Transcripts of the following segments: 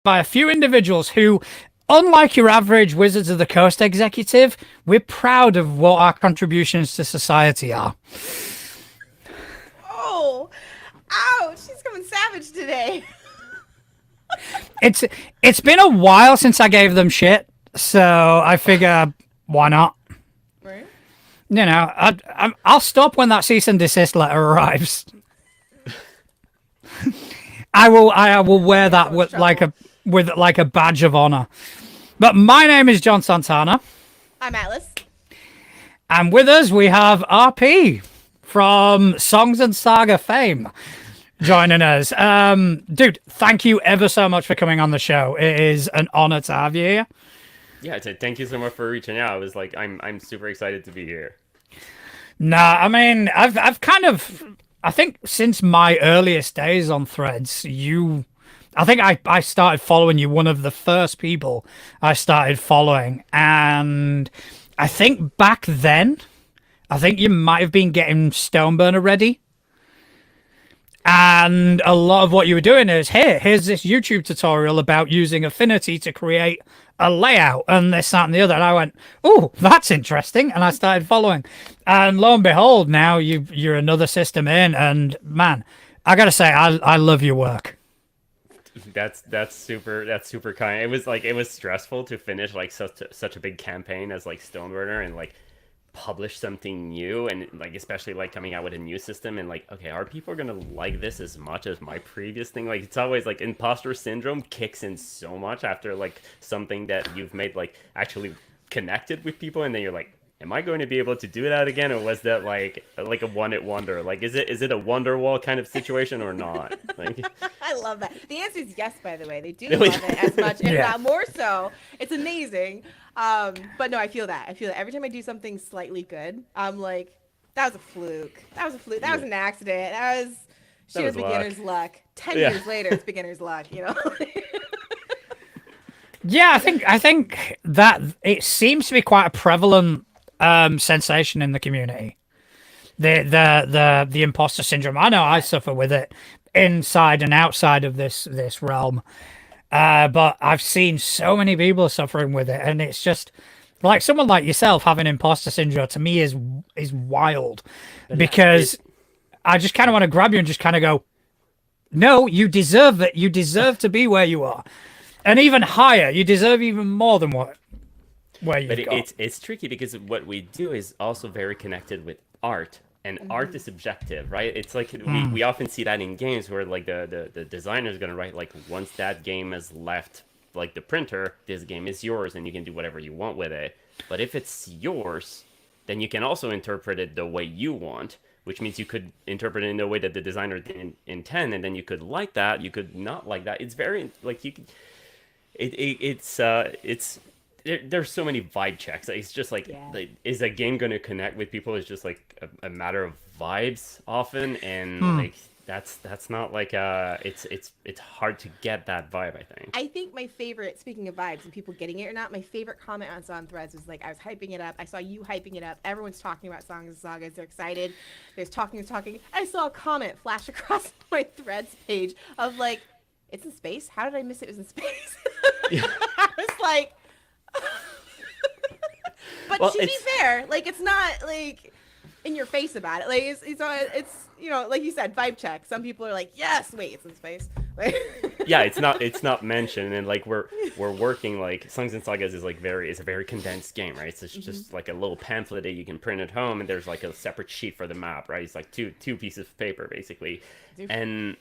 by a few individuals who, unlike your average Wizards of the Coast executive, we're proud of what our contributions to society are. Oh, ouch! She's coming savage today. It's it's been a while since I gave them shit, so I figure why not? Right? You know, I'll stop when that cease and desist letter arrives. I will wear Get that so much trouble. with like a badge of honor. But my name is John Santana, I'm Atlas. and with us we have RP from Songs and Saga fame joining us. Dude, thank you ever so much for coming on the show. It is an honor to have you here. Yeah, thank you so much for reaching out. I was like, I'm super excited to be here. Nah, I mean, I've kind of, I think since my earliest days on Threads, I think I started following you, one of the first people I started following. And I think back then, I think you might have been getting Stoneburner ready. And a lot of what you were doing is here's this YouTube tutorial about using Affinity to create a layout and this, that, and the other. And I went, oh, that's interesting. And I started following. And lo and behold, now you're another system in. And man, I got to say, I love your work. That's super kind. It was stressful to finish like such a big campaign as like Stoneburner and like publish something new and like especially like coming out with a new system and like okay, are people gonna like this as much as my previous thing? Like it's always like imposter syndrome kicks in so much after like something that you've made like actually connected with people and then you're like, am I going to be able to do that again, or was that like a one hit wonder? Like is it a Wonderwall kind of situation or not? Like I love that. The answer is yes, by the way. They do really. love it as much, if Yeah. not more so. It's amazing. But no, I feel that. I feel that every time I do something slightly good, I'm like, that was a fluke. That was a fluke. That was Yeah, an accident. That was that sheer was luck. beginner's luck. 10 years Yeah. later, it's beginner's luck, you know? Yeah, I think that it seems to be quite a prevalent sensation in the community. The imposter syndrome. I know I suffer with it inside and outside of this realm. But I've seen so many people suffering with it, and it's just like someone like yourself having imposter syndrome to me is wild But because I just kind of want to grab you and just kind of go, no, you deserve it. You deserve to be where you are, and even higher. You deserve even more than where But you've it, got. it's tricky because what we do is also very connected with art, and art is subjective, right? It's like we often see that in games where like the designer is gonna write like once that game has left like the printer, this game is yours and you can do whatever you want with it. But if it's yours, then you can also interpret it the way you want, which means you could interpret it in a way that the designer didn't intend, and then you could like that, you could not like that. It's very like you could it's there's so many vibe checks. It's just Yeah. like is a game going to connect with people? It's just like a matter of vibes often, and like that's not like it's hard to get that vibe. I think. I think my favorite, speaking of vibes and people getting it or not, my favorite comment on Saw on Threads was like, I was hyping it up. I saw you hyping it up. Everyone's talking about Songs and Sagas. They're excited. There's talking and talking. I saw a comment flash across my Threads page of like, it's in space? How did I miss it was in space? Yeah. I was like, but Well, to be it's fair, like, it's not like in your face about it. Like, it's you know, like you said, vibe check. Some people are like, yes, wait, it's in space. Like, yeah, it's not mentioned, and like we're working like Songs and Sagas is like it's a very condensed game, right? It's just like a little pamphlet that you can print at home, and there's like a separate sheet for the map, right? It's like two pieces of paper basically, and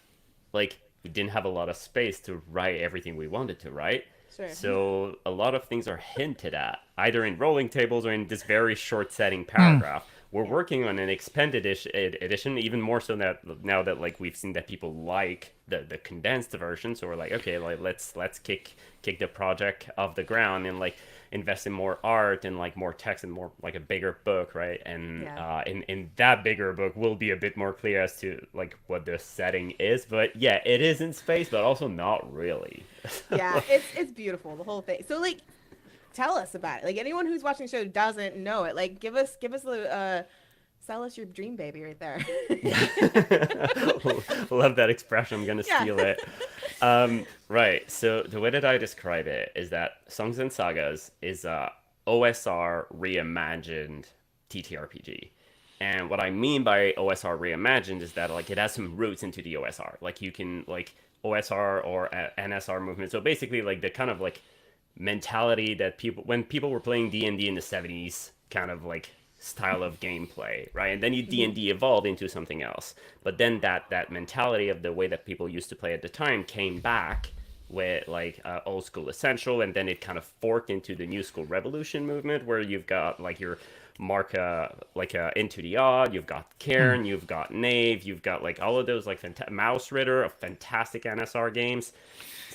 like we didn't have a lot of space to write everything we wanted to write. sure. So a lot of things are hinted at, either in rolling tables or in this very short setting paragraph. We're Yeah. working on an expanded edition, even more so that now that like we've seen that people like the condensed version. So we're like, okay, like let's kick the project off the ground and like invest in more art and like more text and more like a bigger book, right? And Yeah. in that bigger book will be a bit more clear as to like what the setting is. But yeah, it is in space, but also not really. Yeah, it's beautiful, the whole thing. So like, tell us about it. Like anyone who's watching the show doesn't know it. Like give us Sell us your dream baby right there. Love that expression. I'm gonna Yeah. steal it. Right. So the way that I describe it is that Songs and Sagas is a OSR reimagined TTRPG. And what I mean by OSR reimagined is that like it has some roots into the OSR. Like you can like OSR or NSR movement. So basically like the kind of like mentality that people when people were playing D&D in the 70s kind of like style of gameplay, right? And then you D&D evolved into something else. But then that mentality of the way that people used to play at the time came back with like old school essential, and then it kind of forked into the new school revolution movement where you've got like your Marka like Into the Odd, you've got Cairn, you've got Knave, you've got like all of those like Mouse Ritter of fantastic NSR games.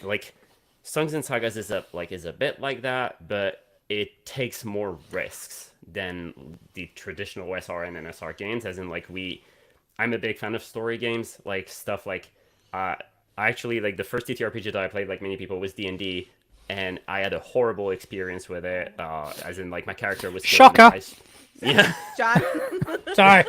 Like Songs and Sagas is a bit like that, but it takes more risks than the traditional OSR and NSR games. As in, like I'm a big fan of story games, like stuff like I actually like the first TTRPG that I played, like many people, was D&D, and I had a horrible experience with it. As in, like my character was killed in Shocker. Yeah, John. Sorry.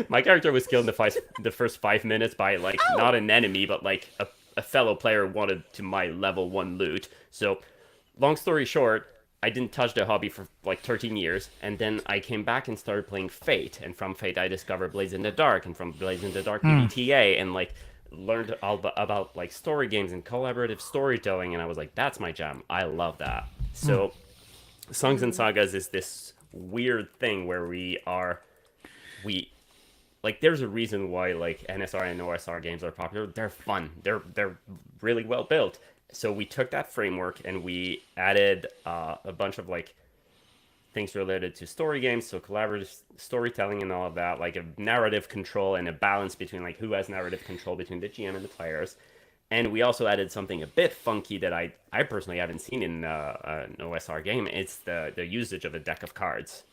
my character was killed in the first 5 minutes by like not an enemy, but like a fellow player wanted to my level 1 loot. So long story short, I didn't touch the hobby for like 13 years, and then I came back and started playing Fate, and from Fate I discovered Blades in the Dark, and from Blades in the Dark PBTA, and like learned all about like story games and collaborative storytelling, and I was like, that's my jam. I love that. So Songs and Sagas is this weird thing where we like there's a reason why like NSR and OSR games are popular. They're fun. They're really well built. So we took that framework and we added a bunch of like things related to story games, so collaborative storytelling and all of that, like a narrative control and a balance between like who has narrative control between the GM and the players. And we also added something a bit funky that I personally haven't seen in an OSR game. It's the usage of a deck of cards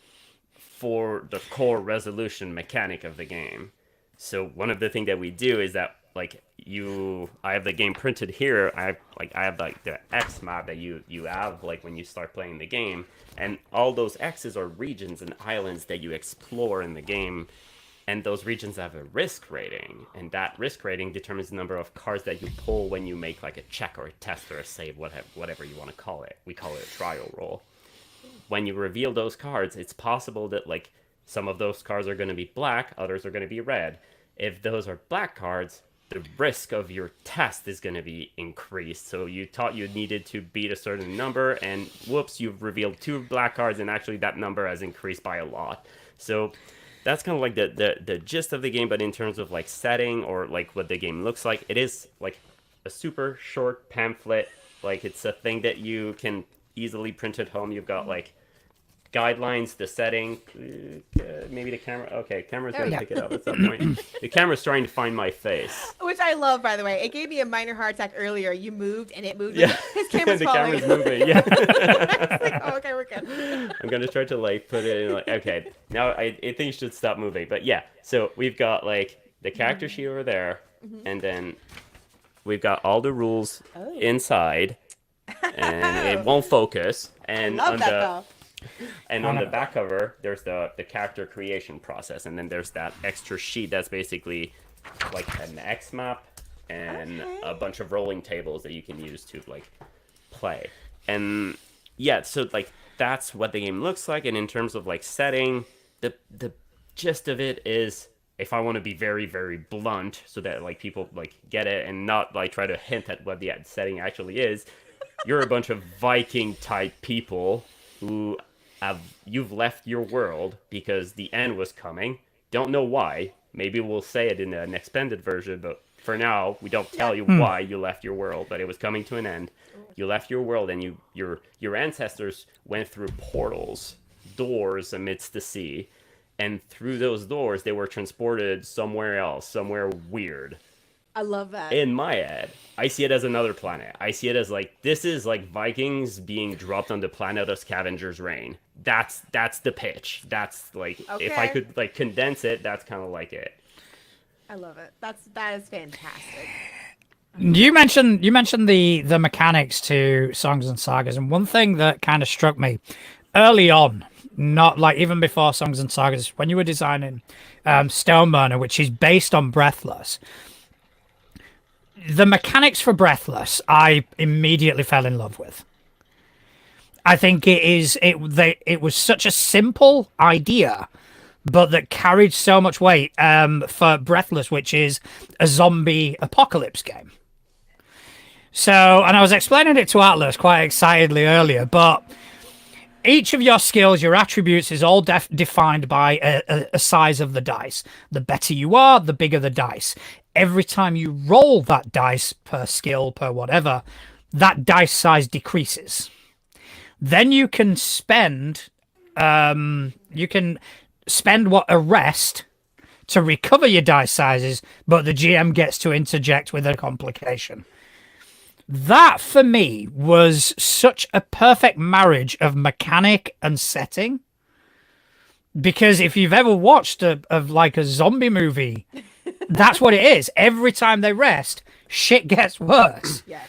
for the core resolution mechanic of the game. So one of the things that we do is that like I have the game printed here. I have like the X map that you have like when you start playing the game, and all those X's are regions and islands that you explore in the game, and those regions have a risk rating, and that risk rating determines the number of cards that you pull when you make like a check or a test or a save, whatever you want to call it. We call it a trial roll. When you reveal those cards, it's possible that like some of those cards are going to be black, others are going to be red. If those are black cards, the risk of your test is going to be increased. So you thought you needed to beat a certain number, and whoops, you've revealed 2 black cards, and actually that number has increased by a lot. So that's kind of like the gist of the game. But in terms of like setting or like what the game looks like, it is like a super short pamphlet. Like it's a thing that you can easily print at home. You've got like guidelines, the setting, maybe the camera. Okay, camera's gonna pick it up at some point. The camera's trying to find my face. Which I love, by the way. It gave me a minor heart attack earlier. You moved and it moved. Yeah, His camera's the falling. camera's moving. Yeah. It's like, oh, okay, we're good. I'm gonna try to like put it in like, okay, now I think it should stop moving. But yeah, so we've got like the character sheet over there, and then we've got all the rules inside, and it won't focus. And Love on that the though. and on the back cover, there's the character creation process, and then there's that extra sheet that's basically like an X map and a bunch of rolling tables that you can use to like play. And yeah, so like that's what the game looks like. And in terms of like setting, the gist of it is, if I want to be very, very blunt so that like people like get it and not like try to hint at what the setting actually is, you're a bunch of Viking type people who you've left your world because the end was coming. Don't know why. Maybe we'll say it in an expanded version, but for now we don't tell you why you left your world, but it was coming to an end. You left your world, and your ancestors went through portals, doors amidst the sea, and through those doors they were transported somewhere else, somewhere weird. I love that. In my head, I see it as another planet. I see it as like, this is like Vikings being dropped on the planet of Scavenger's Reign. That's the pitch. That's like, if I Okay. could like condense it, that's kind of like it. I love it. That is fantastic. You mentioned the mechanics to Songs and Sagas, and one thing that kind of struck me early on not like even before Songs and Sagas, when you were designing Stoneburner, which is based on Breathless, the mechanics for Breathless, I immediately fell in love with. I think it was such a simple idea, but that carried so much weight for Breathless, which is a zombie apocalypse game. So, and I was explaining it to Atlas quite excitedly earlier, but each of your skills, your attributes, is all defined by a size of the dice. The better you are, the bigger the dice. Every time you roll that dice per skill, per whatever, that dice size decreases. Then you can spend what a rest to recover your dice sizes, but the GM gets to interject with a complication. That for me was such a perfect marriage of mechanic and setting. Because if you've ever watched a zombie movie, that's what it is. Every time they rest, shit gets worse. Yeah.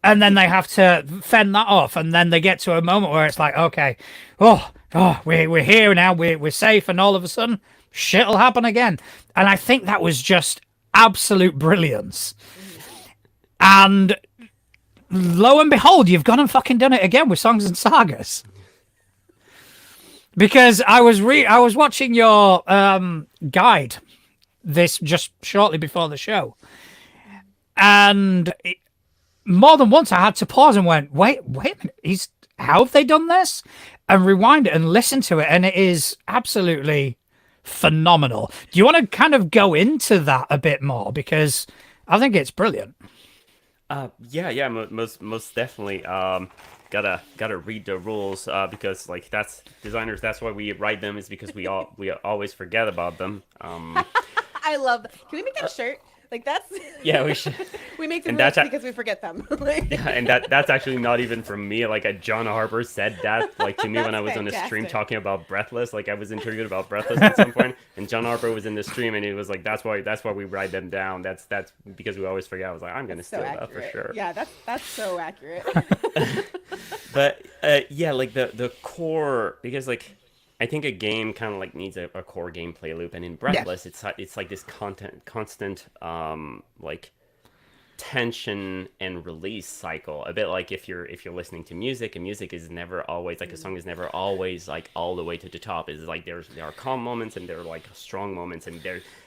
And then they have to fend that off, and then they get to a moment where it's like, okay, we're here now, we're safe, and all of a sudden, shit'll happen again. And I think that was just absolute brilliance. And lo and behold, you've gone and fucking done it again with Songs and Sagas. Because I was watching your guide this just shortly before the show, and more than once I had to pause and went, wait a minute, how have they done this? And rewind it and listen to it, and it is absolutely phenomenal. Do you want to kind of go into that a bit more? Because I think it's brilliant. Yeah, most definitely. Gotta read the rules because like that's designers. That's why we write them, is because we always forget about them. I love that. Can we make that a shirt? Like that's Yeah, we should. we make them And rules that's because we forget them. Yeah, and that's actually not even from me. Like John Harper said that like to me when I was on the stream fantastic. talking about Breathless. Like I was interviewed about Breathless at some point, and John Harper was in the stream, and he was like, "That's why we write them down. That's because we always forget." I was like, "I'm gonna so steal that accurate. for sure." Yeah, that's so accurate. But yeah, like the core, because like I think a game kind of like needs a core gameplay loop, and in Breathless, it's like this constant like tension and release cycle, a bit like if you're listening to music, and music is never always like a song is never always like all the way to the top. Is like there are calm moments and there are like strong moments, and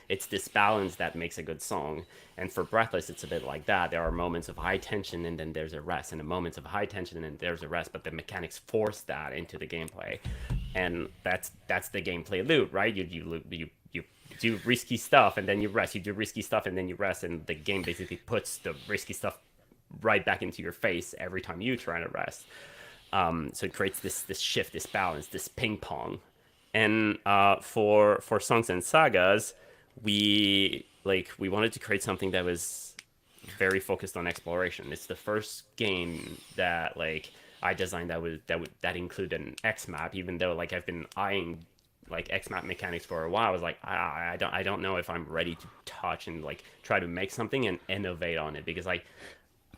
it's this balance that makes a good song. And for Breathless, it's a bit like that. There are moments of high tension and then there's a rest, and moments of high tension and then there's a rest, but the mechanics force that into the gameplay. And that's the gameplay loop, right? You do risky stuff and then you rest. You do risky stuff and then you rest, and the game basically puts the risky stuff right back into your face every time you try to rest. So it creates this shift, this balance, this ping pong. And for Songs and Sagas, we wanted to create something that was very focused on exploration. It's the first game that like I designed that included an X map, even though like I've been eyeing like X map mechanics for a while. I was like, I don't know if I'm ready to touch and like try to make something and innovate on it, because I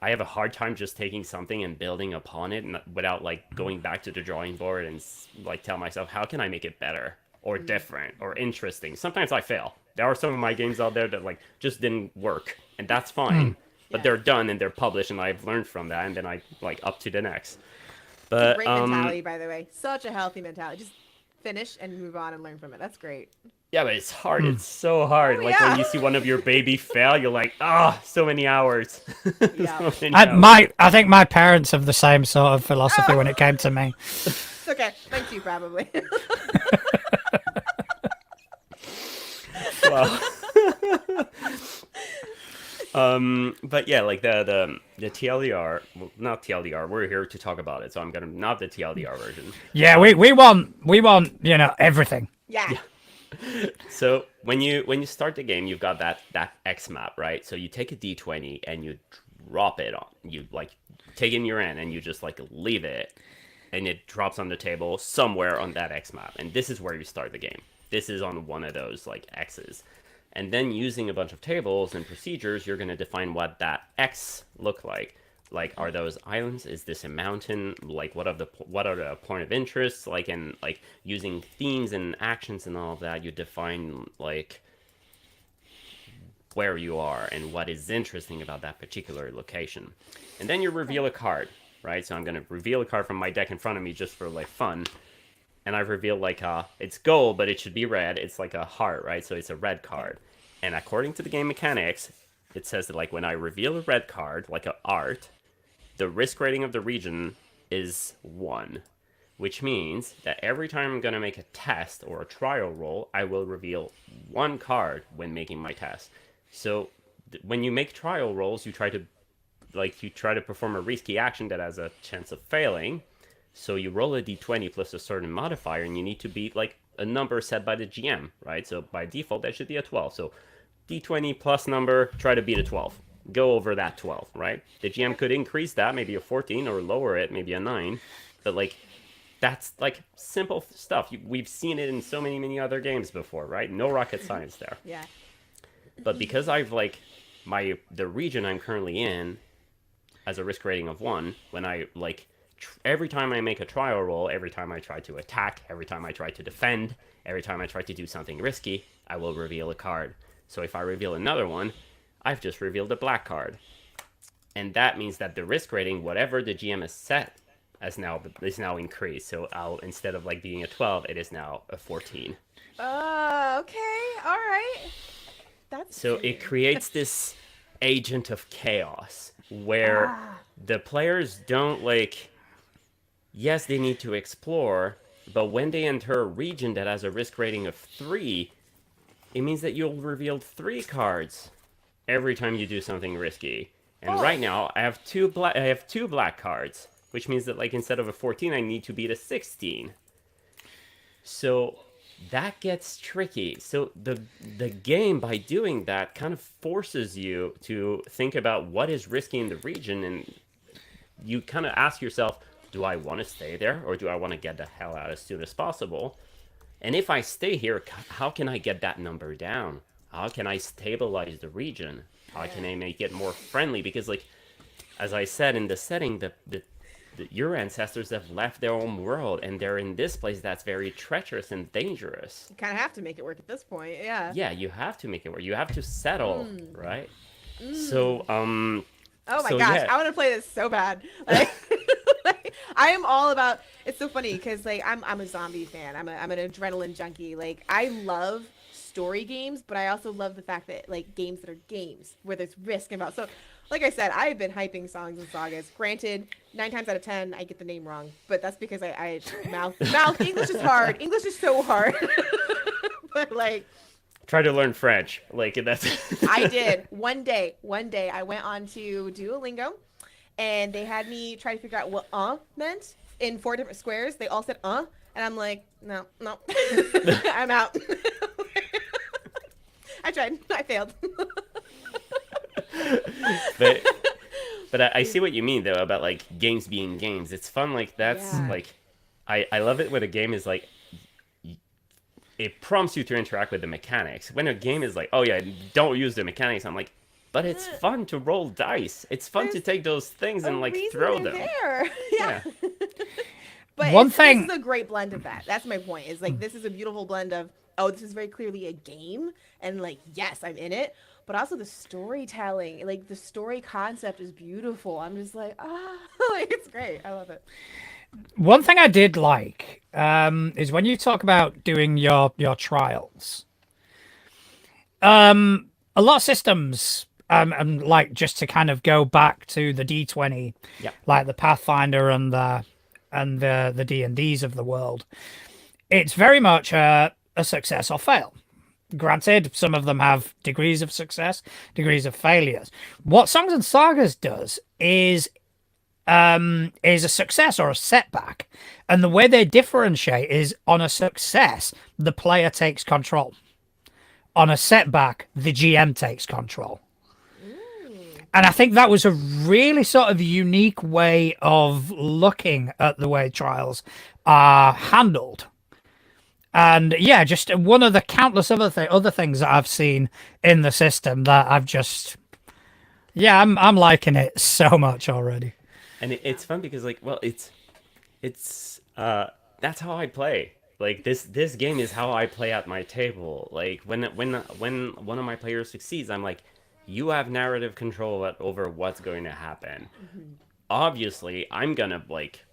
have a hard time just taking something and building upon it without like going back to the drawing board and like tell myself, how can I make it better or different or interesting? Sometimes I fail. There are some of my games out there that like just didn't work, and that's fine. But they're done and they're published, and I've learned from that, and then I like up to the next. But Great mentality, by the way. Such a healthy mentality. Just finish and move on and learn from it. That's great. yeah, but it's hard. It's so hard. Oh, Like yeah. when you see one of your baby fail, you're like, so many hours. Yeah. So many hours. I think my parents have the same sort of philosophy when it came to me. It's okay. Thank you, probably. Well, but yeah, like the TLDR, well, not TLDR. We're here to talk about it, so I'm gonna not the TLDR version. Yeah, we want everything. Yeah. So when you start the game, you've got that X map, right? So you take a D20 and you drop it on. You like take in your end and you just like leave it, and it drops on the table somewhere on that X map, and this is where you start the game. This is on one of those like X's. And then using a bunch of tables and procedures, you're going to define what that X look like. Like, are those islands? Is this a mountain? Like, what are the point of interest? Like, and like using themes and actions and all of that, you define like where you are and what is interesting about that particular location. And then you reveal a card, right? So I'm gonna reveal a card from my deck in front of me just for like fun. And I've revealed like it's gold, but it should be red. It's like a heart, right? So it's a red card. And according to the game mechanics, it says that like when I reveal a red card, like a art, the risk rating of the region is 1, which means that every time I'm gonna make a test or a trial roll, I will reveal 1 card when making my test. So when you make trial rolls, you try to perform a risky action that has a chance of failing. So you roll a d20 plus a certain modifier, and you need to beat like a number set by the GM, right? So by default, that should be a 12. So d20 plus number, try to beat a 12. Go over that 12, right? The GM could increase that, maybe a 14, or lower it, maybe a 9. But like, that's like simple stuff. We've seen it in so many other games before, right? No rocket science there. Yeah. But because I've like the region I'm currently in has a risk rating of 1, when I like every time I make a trial roll, every time I try to attack, every time I try to defend, every time I try to do something risky, I will reveal a card. So if I reveal another one, I've just revealed a black card. And that means that the risk rating, whatever the GM has set, is now increased. So instead of like being a 12, it is now a 14. Okay. All right. That's So cute. it creates this agent of chaos where the players don't like, yes, they need to explore, but when they enter a region that has a risk rating of 3, it means that you'll reveal 3 cards every time you do something risky. And right now I have two black cards, which means that like instead of a 14, I need to beat a 16. So that gets tricky. So the game, by doing that, kind of forces you to think about what is risky in the region, and you kind of ask yourself, do I want to stay there, or do I want to get the hell out as soon as possible? And if I stay here, how can I get that number down? How can I stabilize the region? How can I make it more friendly? Because like, as I said in the setting, your ancestors have left their own world, and they're in this place that's very treacherous and dangerous. You kind of have to make it work at this point. Yeah. Yeah, you have to make it work. You have to settle, right? So, Oh my so, gosh, yeah. I want to play this so bad. Like, I am all about. It's so funny because like I'm a zombie fan. I'm an adrenaline junkie. Like I love story games, but I also love the fact that like games that are games where there's risk involved. So, like I said, I've been hyping Songs and Sagas. Granted, 9 times out of 10 I get the name wrong, but that's because I mouth English is hard. English is so hard. But like. Try to learn French. Like that's. I did. One day I went on to Duolingo, and they had me try to figure out what meant in 4 different squares. They all said and I'm like, no, I'm out. I tried. I failed. But I see what you mean though about like games being games. It's fun. Like that's like, I love it when a game is like, it prompts you to interact with the mechanics. When a game is like, oh yeah, don't use the mechanics, I'm like, but it's fun to roll dice. It's fun to take those things and like throw them. There. Yeah. But One thing. This is a great blend of that. That's my point. Is like this is a beautiful blend of this is very clearly a game, and like yes, I'm in it, but also the storytelling, like the story concept is beautiful. I'm just like like it's great. I love it. One thing I did like is when you talk about doing your trials. A lot of systems, and like just to kind of go back to the D20, like the Pathfinder and the D&Ds of the world, it's very much a success or fail. Granted, some of them have degrees of success, degrees of failures. What Songs and Sagas does is a success or a setback, and the way they differentiate is on a success, the player takes control. On a setback, the GM takes control. And I think that was a really sort of unique way of looking at the way trials are handled. And yeah, just one of the countless other things that I've seen in the system that I've just, Yeah, I'm liking it so much already. And it's fun because like, well, it's that's how I play. Like this game is how I play at my table. Like when one of my players succeeds, I'm like, you have narrative control over what's going to happen. Hmm. Obviously, I'm gonna like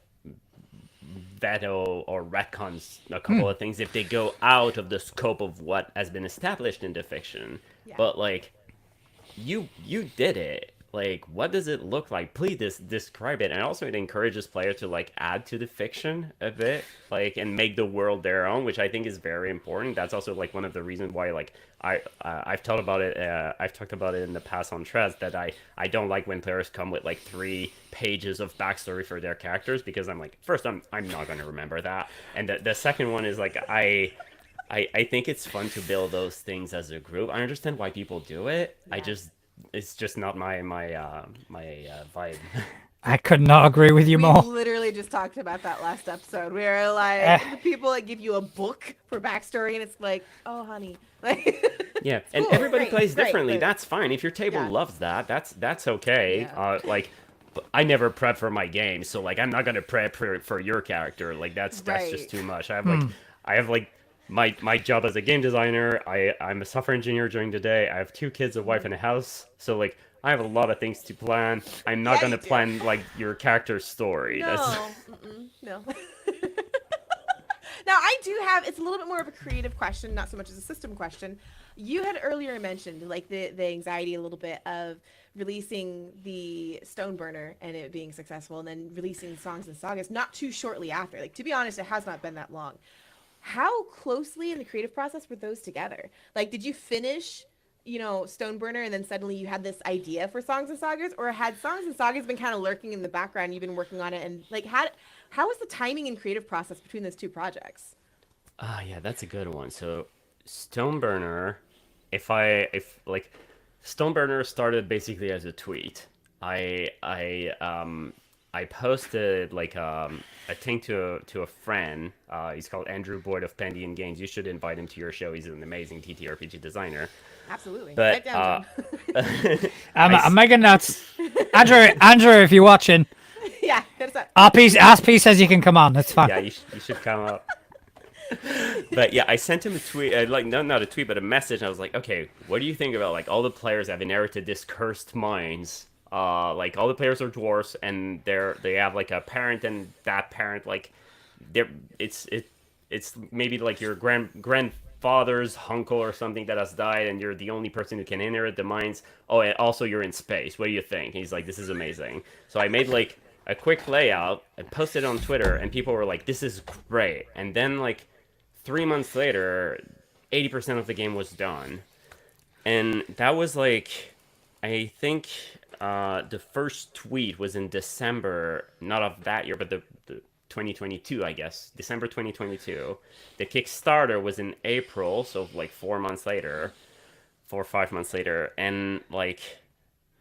veto or retcons a couple Hmm. of things if they go out of the scope of what has been established into fiction. Yeah. But like you did it. Like, what does it look like? Please describe it. And also, it encourages players to like add to the fiction a bit, like, and make the world their own, which I think is very important. That's also like one of the reasons why like I've talked about it. I've talked about it in the past on Trez that I don't like when players come with like 3 pages of backstory for their characters because I'm like, first I'm not going to remember that, and the second one is like I think it's fun to build those things as a group. I understand why people do it. Yeah. It's just not my vibe. I could not agree with you We more. literally just talked about that last episode. We were like, Eh. the people that give you a book for backstory, and it's like, oh, honey. Like, Yeah, and cool, everybody great, plays great, differently. but- That's fine. If your table Yeah. loves that, that's okay. Yeah. Like, I never prep for my game, so like I'm not gonna prep for your character. Like that's Right. just too much. I have like my job as a game designer. I'm a software engineer during the day. I have 2 kids, a wife, and a house. So like I have a lot of things to plan. I'm not Yeah, gonna you do. plan like your character's story. No, no. Now I do have. It's a little bit more of a creative question, not so much as a system question. You had earlier mentioned like the anxiety a little bit of releasing the Stoneburner and it being successful, and then releasing Songs and Sagas not too shortly after. Like to be honest, it has not been that long. How closely in the creative process were those together? Like, did you finish, Stoneburner, and then suddenly you had this idea for Songs and Sagas, or had Songs and Sagas been kind of lurking in the background? You've been working on it, and like, how was the timing and creative process between those two projects? Ah, yeah, that's a good one. So, Stoneburner, if like Stoneburner started basically as a tweet. I posted like a thing to a friend. He's called Andrew Boyd of Pandian Games. You should invite him to your show. He's an amazing TTRPG designer. Absolutely. But Write down, John. I'm making notes. Andrew, if you're watching, Yeah, that's it. RP says you can come on. That's fine. Yeah, you should come up. But yeah, I sent him a tweet, like not a tweet, but a message. I was like, okay, what do you think about like all the players have inherited this cursed minds? Like all the players are dwarfs, and they have like a parent, and that parent like, they're it's maybe like your grandfather's uncle or something that has died, and you're the only person who can inherit the minds. Oh, and also you're in space. What do you think? He's like, this is amazing. So I made like a quick layout and posted it on Twitter, and people were like, this is great. And then like 3 months later, 80% of the game was done. And that was like, I think the first tweet was in December, not of that year, but the 2022, I guess. December 2022. The Kickstarter was in April, so like 4 months later, 4 or 5 months later. And like,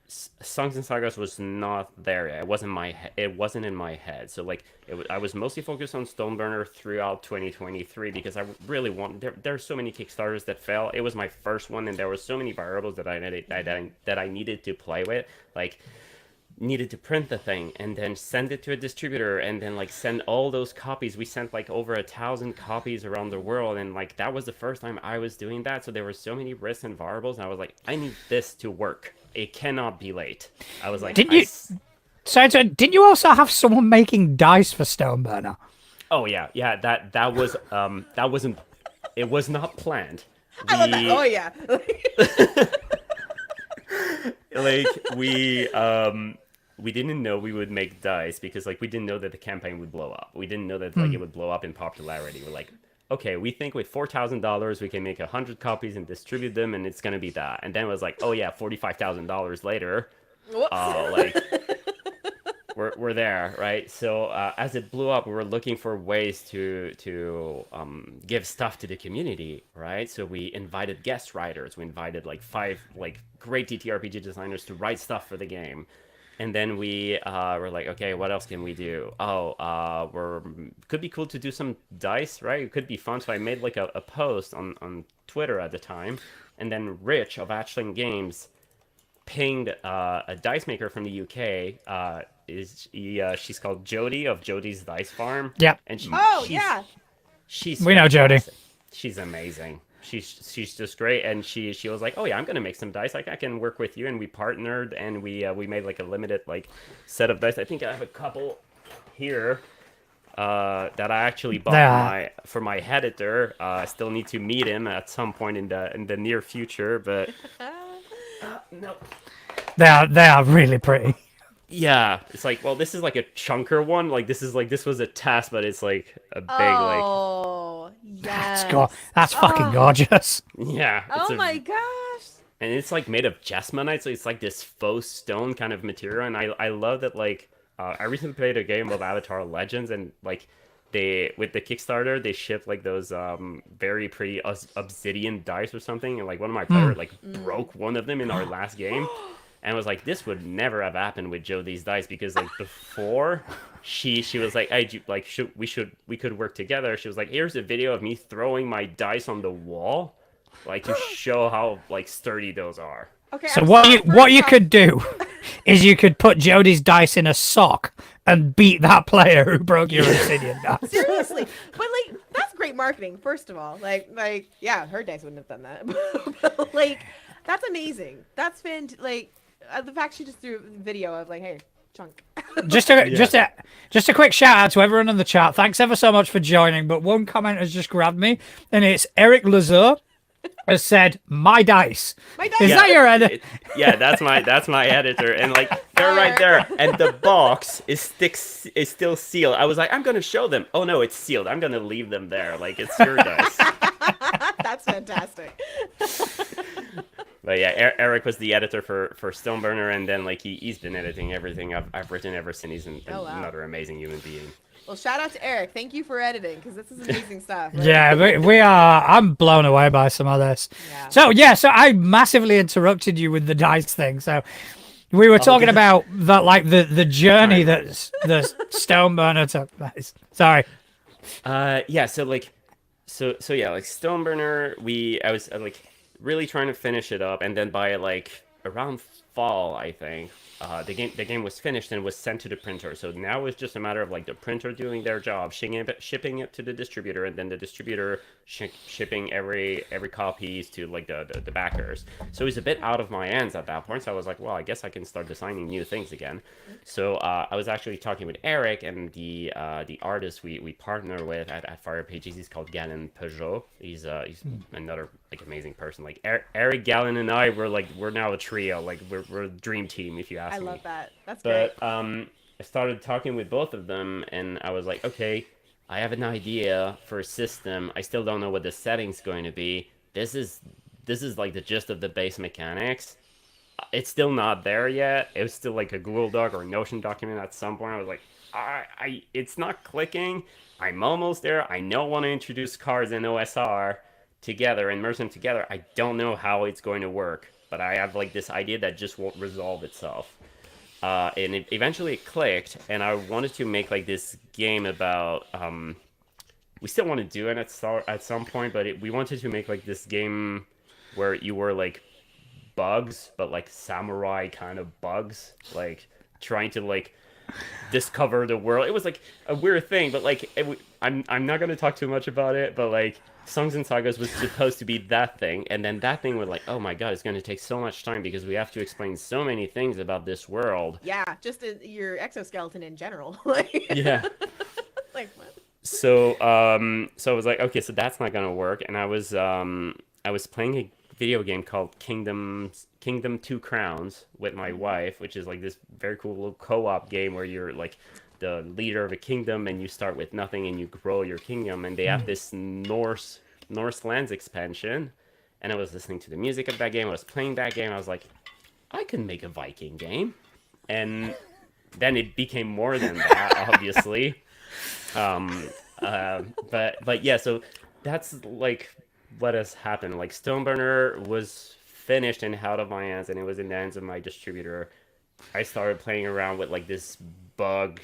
Songs and Sagas was not there yet. It wasn't it wasn't in my head. So like I was mostly focused on Stoneburner throughout 2023 because I really want there's so many Kickstarters that fail. It was my first one, and there were so many variables that I needed to play with. Like needed to print the thing and then send it to a distributor and then like send all those copies. We sent like over 1,000 copies around the world, and like that was the first time I was doing that. So there were so many risks and variables, and I was like, I need this to work. It cannot be late. I was like, Didn't you? So didn't you also have someone making dice for Stoneburner? Oh yeah. That was that wasn't. It was not planned. I love that. Oh yeah. Like we didn't know we would make dice because like we didn't know that the campaign would blow up. We didn't know that like it would blow up in popularity. We're like, okay, we think with $4,000 we can make 100 copies and distribute them, and it's gonna be that. And then it was like, oh yeah, $45,000 later, Whoops. like we're there, right? So as it blew up, we were looking for ways to give stuff to the community, right? So we invited guest writers. We invited like 5 like great TTRPG designers to write stuff for the game. And then we were like, okay, what else can we do? Oh, could be cool to do some dice, right? It could be fun. So I made like a post on Twitter at the time, and then Rich of Ashland Games pinged a dice maker from the UK. She's called Jody of Jody's Dice Farm. Yep. And Oh yeah. she's We know Jody. fantastic. She's amazing. She's just great, and she was like, oh yeah, I'm gonna make some dice. Like I can work with you, and we partnered, and we made like a limited like set of dice. I think I have a couple here that I actually bought for my editor. I still need to meet him at some point in the near future, but no. They are really pretty. Yeah, it's like, well, this is like a chunker one. Like this was a test, but it's like a big Oh yes. That's fucking gorgeous. yeah. It's Oh a, my gosh. and it's like made of jasmonite, so it's like this faux stone kind of material. And I love that. Like I recently played a game of Avatar Legends, and like they with the Kickstarter they shipped like those very pretty obsidian dice or something, and like one of my players like broke one of them in our last game. And was like, this would never have happened with Jodie's dice because like before, she was like, hey, like we could work together. She was like, here's a video of me throwing my dice on the wall, like to show how like sturdy those are. Okay. So I'm what sorry, you what you first could do is you could put Jody's dice in a sock and beat that player who broke your obsidian dice. seriously, but like that's great marketing. First of all, like yeah, her dice wouldn't have done that. But like that's amazing. That's like the fact she just threw a video of like, hey, chunk. Just a quick shout out to everyone in the chat. Thanks ever so much for joining. But one comment has just grabbed me, and it's Eric Lazur has said, "My dice." My dice. Is that your editor? Yeah, that's my editor, and like they're right there, and the box is still sealed. I was like, I'm gonna show them. Oh no, it's sealed. I'm gonna leave them there. Like it's your dice. That's fantastic. But yeah, Eric was the editor for Stoneburner, and then like he's been editing everything I've written ever since. He's another amazing human being. Well, shout out to Eric. Thank you for editing because this is amazing stuff. Right? Yeah, we are. I'm blown away by some of this. Yeah. So I massively interrupted you with the dice thing. So we were talking about that, like the journey that the Stoneburner took place. Sorry. Yeah. So yeah, like Stoneburner, I was like really trying to finish it up, and then by like around fall, I think, the game was finished and was sent to the printer. So now it's just a matter of like the printer doing their job, shipping it to the distributor, and then the distributor shipping every copies to like the backers. So it's a bit out of my hands at that point. So I was like, well, I guess I can start designing new things again. So I was actually talking with Eric, and the artist we partner with at Fire Pages. He's called Galen Peugeot. He's another like amazing person. Like Eric, Galen, and I, we're now a trio. Like we're a dream team, if you ask I me. love that. That's great. But I started talking with both of them, and I was like, okay, I have an idea for a system. I still don't know what the setting's going to be. This is like the gist of the base mechanics. It's still not there yet. It was still like a Google Doc or a Notion document at some point. I was like, it's not clicking. I'm almost there. I know I want to introduce cards and OSR together and merge them together. I don't know how it's going to work, but I have like this idea that just won't resolve itself. And eventually it clicked, and I wanted to make like this game about we still want to do it at some point, but we wanted to make like this game where you were like bugs, but like samurai kind of bugs, like trying to like discover the world. It was like a weird thing, but like I'm not gonna talk too much about it, but like Songs and Sagas was supposed to be that thing, and then that thing was like, oh my god, it's going to take so much time because we have to explain so many things about this world. Yeah, just your exoskeleton in general. Like, Yeah. like what? So I was like, okay, so that's not going to work, and I was playing a video game called Kingdom Two Crowns with my wife, which is like this very cool little co-op game where you're like the leader of a kingdom, and you start with nothing and you grow your kingdom, and they have this Norse lands expansion, and I was listening to the music of that game, I was playing that game, I was like, I can make a Viking game, and then it became more than that, obviously. But yeah, so that's like what has happened. Like Stoneburner was finished and out of my hands, and it was in the hands of my distributor. I started playing around with like this bug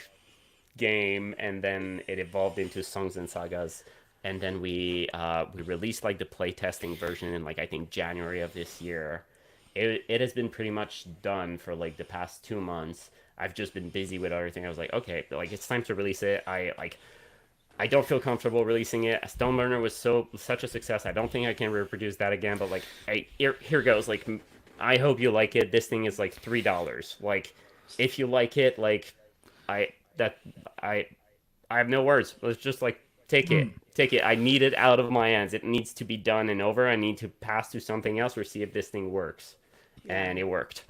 game, and then it evolved into Songs and Sagas, and then we released like the playtesting version in like I think January of this year, it has been pretty much done for like the past 2 months. I've just been busy with other things. I was like, okay, like it's time to release it. I don't feel comfortable releasing it. Stoneburner was such a success. I don't think I can reproduce that again. But like, here goes. Like, I hope you like it. This thing is like $3. Like, if you like it, like, I that I I have no words. Let's just like take it, take it. I need it out of my hands. It needs to be done and over. I need to pass to something else or see if this thing works, Yeah. and it worked.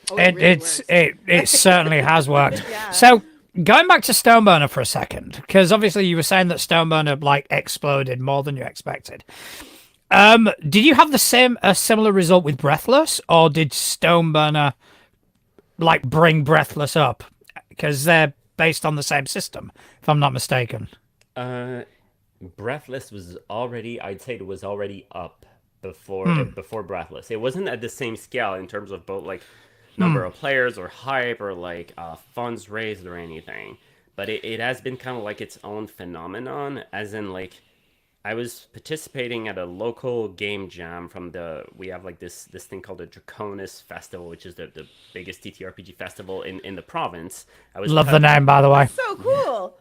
Oh, it really works. It certainly has worked. Yeah. So going back to Stoneburner for a second, because obviously you were saying that Stoneburner like exploded more than you expected. Did you have a similar result with Breathless, or did Stoneburner like bring Breathless up? Because they're based on the same system, if I'm not mistaken. Uh, Breathless was already, I'd say it was already up before Breathless. It wasn't at the same scale in terms of both like number of players or hype or like funds raised or anything. But it has been kind of like its own phenomenon, as in like I was participating at a local game jam from we have like this thing called the Draconis Festival, which is the biggest TTRPG festival in the province. I was Love the name, by the way. So cool.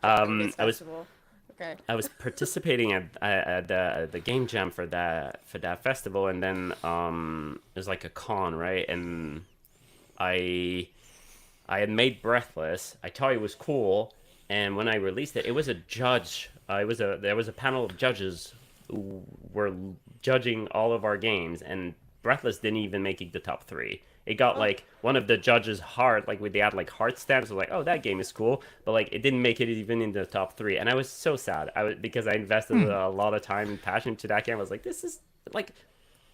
I was Festival. Okay. I was participating at the game jam for that festival, and then it was like a con, right? And I I had made Breathless. I thought it was cool, and when I released it, it was a judge. There was a panel of judges who were judging all of our games, and Breathless didn't even make it the top three. It got like one of the judges' heart, like they had like heart stamps. Like, oh, that game is cool, but like it didn't make it even in the top three, and I was so sad. Because I invested a lot of time and passion into that game. I was like, this is like,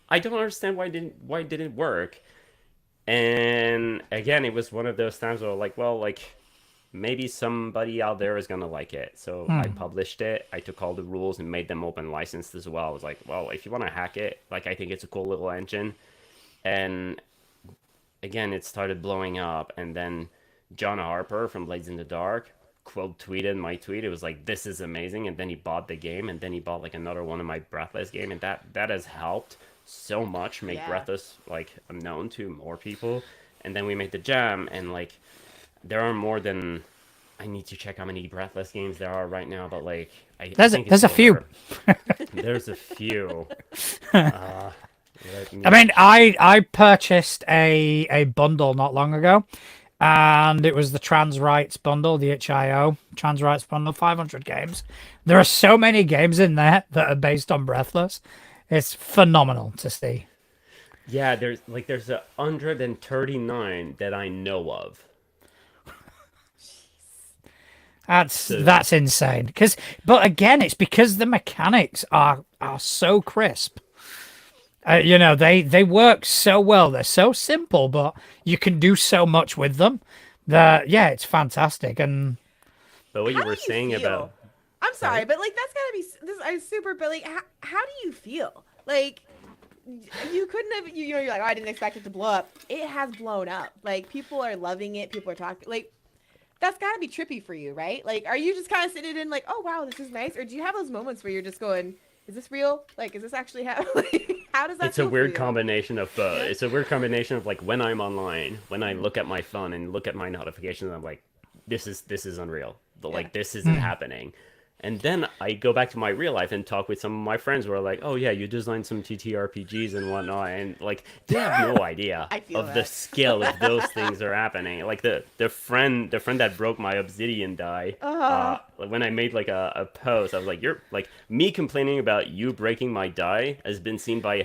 I don't understand why it didn't work. And again, it was one of those times where like, well, like maybe somebody out there is gonna like it. So I published it. I took all the rules and made them open licensed as well. I was like, well, if you want to hack it, like I think it's a cool little engine. And again, it started blowing up, and then John Harper from Blades in the Dark quote tweeted my tweet. It was like, "This is amazing," and then he bought the game, and then he bought like another one of my Breathless game, and that has helped so much make Yeah. Breathless like known to more people. And then we made the jam, and like there are more than I need to check how many Breathless games there are right now, but like I think There's a it's few. over. There's a few. Let me I mean, I purchased a bundle not long ago, and it was the Trans Rights bundle, the HIO Trans Rights bundle, 500 games. There are so many games in there that are based on Breathless. It's phenomenal to see. Yeah, there's 139 that I know of. That's insane. But again, it's because the mechanics are so crisp. You know, they work so well. They're so simple, but you can do so much with them. That yeah, it's fantastic. And But what How you were do saying feel? about I'm sorry, Sorry? but like that's gotta be this. I'm super, but like, how do you feel? Like, you couldn't have. You know, you're like, oh, I didn't expect it to blow up. It has blown up. Like, people are loving it. People are talking. Like, that's gotta be trippy for you, right? Like, are you just kind of sitting in like, oh wow, this is nice, or do you have those moments where you're just going, is this real? Like, is this actually happening? How does that? it's a feel for weird you? combination of both. It's a weird combination of like when I'm online, when I look at my phone and look at my notifications, I'm like, this is unreal. Like this isn't happening. And then I go back to my real life and talk with some of my friends who are like, "Oh yeah, you designed some TTRPGs and whatnot," and like they have no idea I feel of the that. scale of those things are happening. Like the friend that broke my Obsidian die. Like, when I made like a post, I was like, "You're like me complaining about you breaking my die has been seen by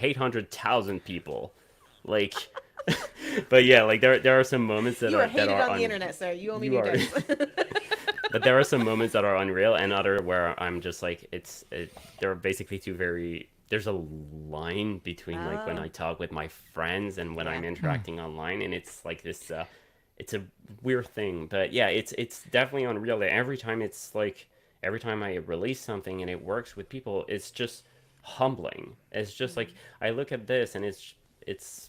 800,000 people." Like, but yeah, like there are some moments that You are are hated on the un- internet, sir. You owe me you new are. dice. But there are some moments that are unreal, and other where I'm just like, there are basically there's a line between like when I talk with my friends and when I'm Yeah. interacting online, and it's like this, it's a weird thing. But yeah, it's definitely unreal that every time I release something and it works with people, it's just humbling. It's just like I look at this and it's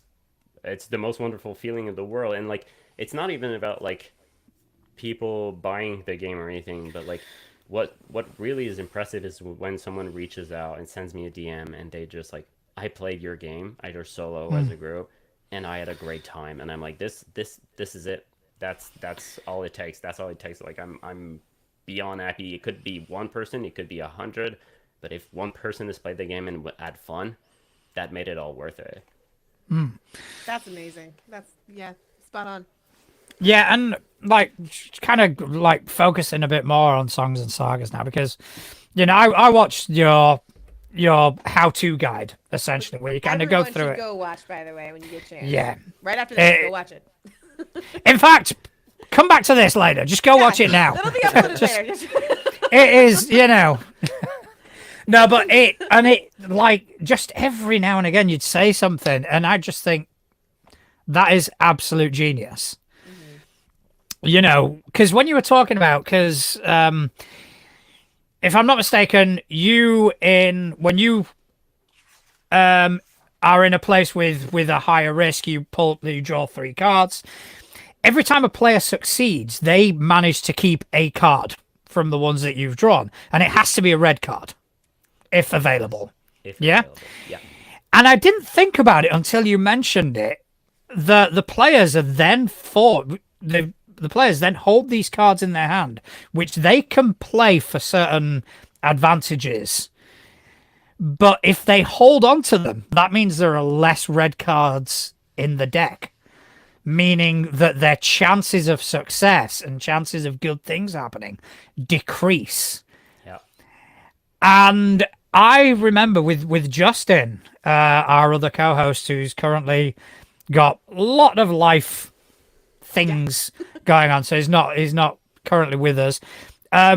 the most wonderful feeling in the world, and like it's not even about like people buying the game or anything, but like what really is impressive is when someone reaches out and sends me a DM and they just like I played your game either solo or as a group, and I had a great time. And I'm like, this is it. That's all it takes. That's all it takes. Like I'm beyond happy. It could be one person, it could be 100, but if one person has played the game and had fun, that made it all worth it. That's amazing. That's yeah, spot on. Yeah, and like kind of like focusing a bit more on songs and sagas now because I watched your how-to guide essentially where you kind of go Everyone through should it. go watch, by the way, when you get a chance. Yeah. Right after this, Eh, go watch it. In fact, come back to this later. Just go watch it now. That'll be uploaded Just- later. Just- It is, No, but it like just every now and again you'd say something, and I just think that is absolute genius. Because when you were talking about, if I'm not mistaken, when you are in a place with a higher risk, you draw 3 cards. Every time a player succeeds, they manage to keep a card from the ones that you've drawn, and it has to be a red card if available. If Yeah? available. Yeah. And I didn't think about it until you mentioned it. The players are then the players then hold these cards in their hand, which they can play for certain advantages. But if they hold on to them, that means there are less red cards in the deck, meaning that their chances of success and chances of good things happening decrease. Yeah. And I remember with Justin, our other co-host, who's currently got a lot of life things going on, so he's not currently with us.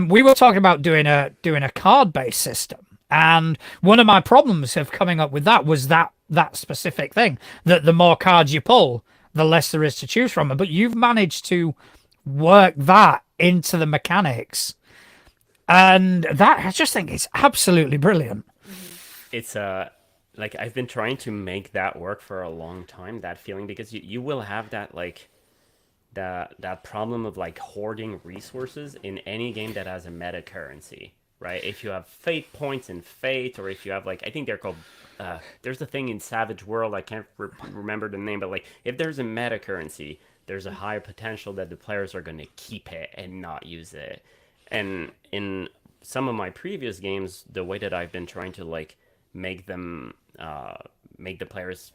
We were talking about doing a card-based system, and one of my problems of coming up with that was that specific thing, that the more cards you pull, the less there is to choose from. But you've managed to work that into the mechanics, and that I just think is absolutely brilliant. It's like I've been trying to make that work for a long time, that feeling, because you will have that like that problem of like hoarding resources in any game that has a meta currency, right? If you have fate points in Fate, or if you have like, I think they're called there's a thing in Savage World, I can't remember the name, but like if there's a meta currency, there's a higher potential that the players are going to keep it and not use it. And in some of my previous games, the way that I've been trying to like make them make the players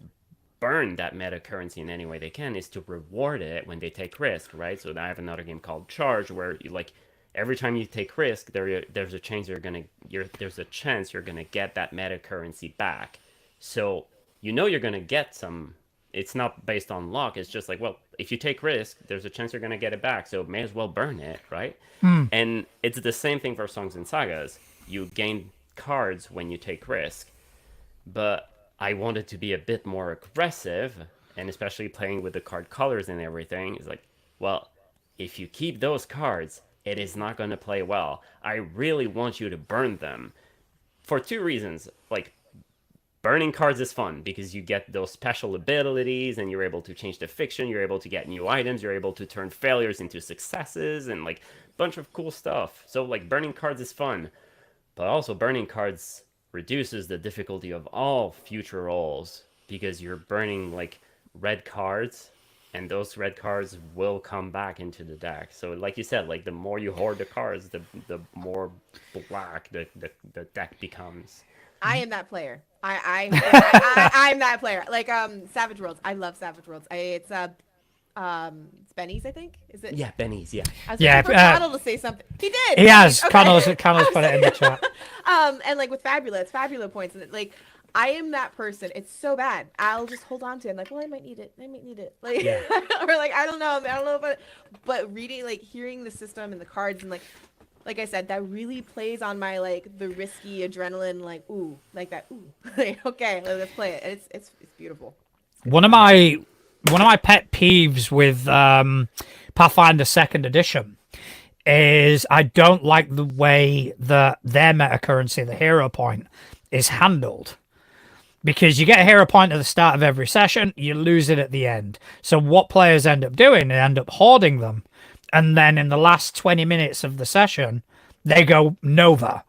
burn that meta currency in any way they can is to reward it when they take risk, right? So I have another game called Charge where you like every time you take risk, there's a chance you're gonna get that meta currency back. So you're gonna get some. It's not based on luck. It's just like, well, if you take risk, there's a chance you're gonna get it back. So may as well burn it, right? And it's the same thing for Songs and Sagas. You gain cards when you take risk, but I wanted to be a bit more aggressive, and especially playing with the card colors and everything. It's like, well, if you keep those cards, it is not going to play well. I really want you to burn them for 2 reasons. Like, burning cards is fun because you get those special abilities and you're able to change the fiction, you're able to get new items, you're able to turn failures into successes and like a bunch of cool stuff. So like burning cards is fun, but also burning cards reduces the difficulty of all future rolls because you're burning like red cards, and those red cards will come back into the deck. So like you said, like the more you hoard the cards, the more black the deck becomes. I am that player. I'm that player. Like Savage Worlds. I love Savage Worlds. It's Benny's, I think. Is it? Yeah, Benny's. Yeah. I was Yeah, waiting for Connell to say something. He did. He has. Okay. Connell's put it in the chat. And like with Fabula points, and like I am that person. It's so bad. I'll just hold on to it. I'm like, well, I might need it. Like, Yeah. or like I don't know but reading, like hearing the system and the cards, and like I said, that really plays on my like the risky adrenaline, like ooh, like that ooh, like, okay, let's play it. And it's beautiful. One of my pet peeves with Pathfinder 2nd Edition is I don't like the way that their meta currency, the hero point, is handled. Because you get a hero point at the start of every session, you lose it at the end. So what players end up doing, they end up hoarding them. And then in the last 20 minutes of the session, they go Nova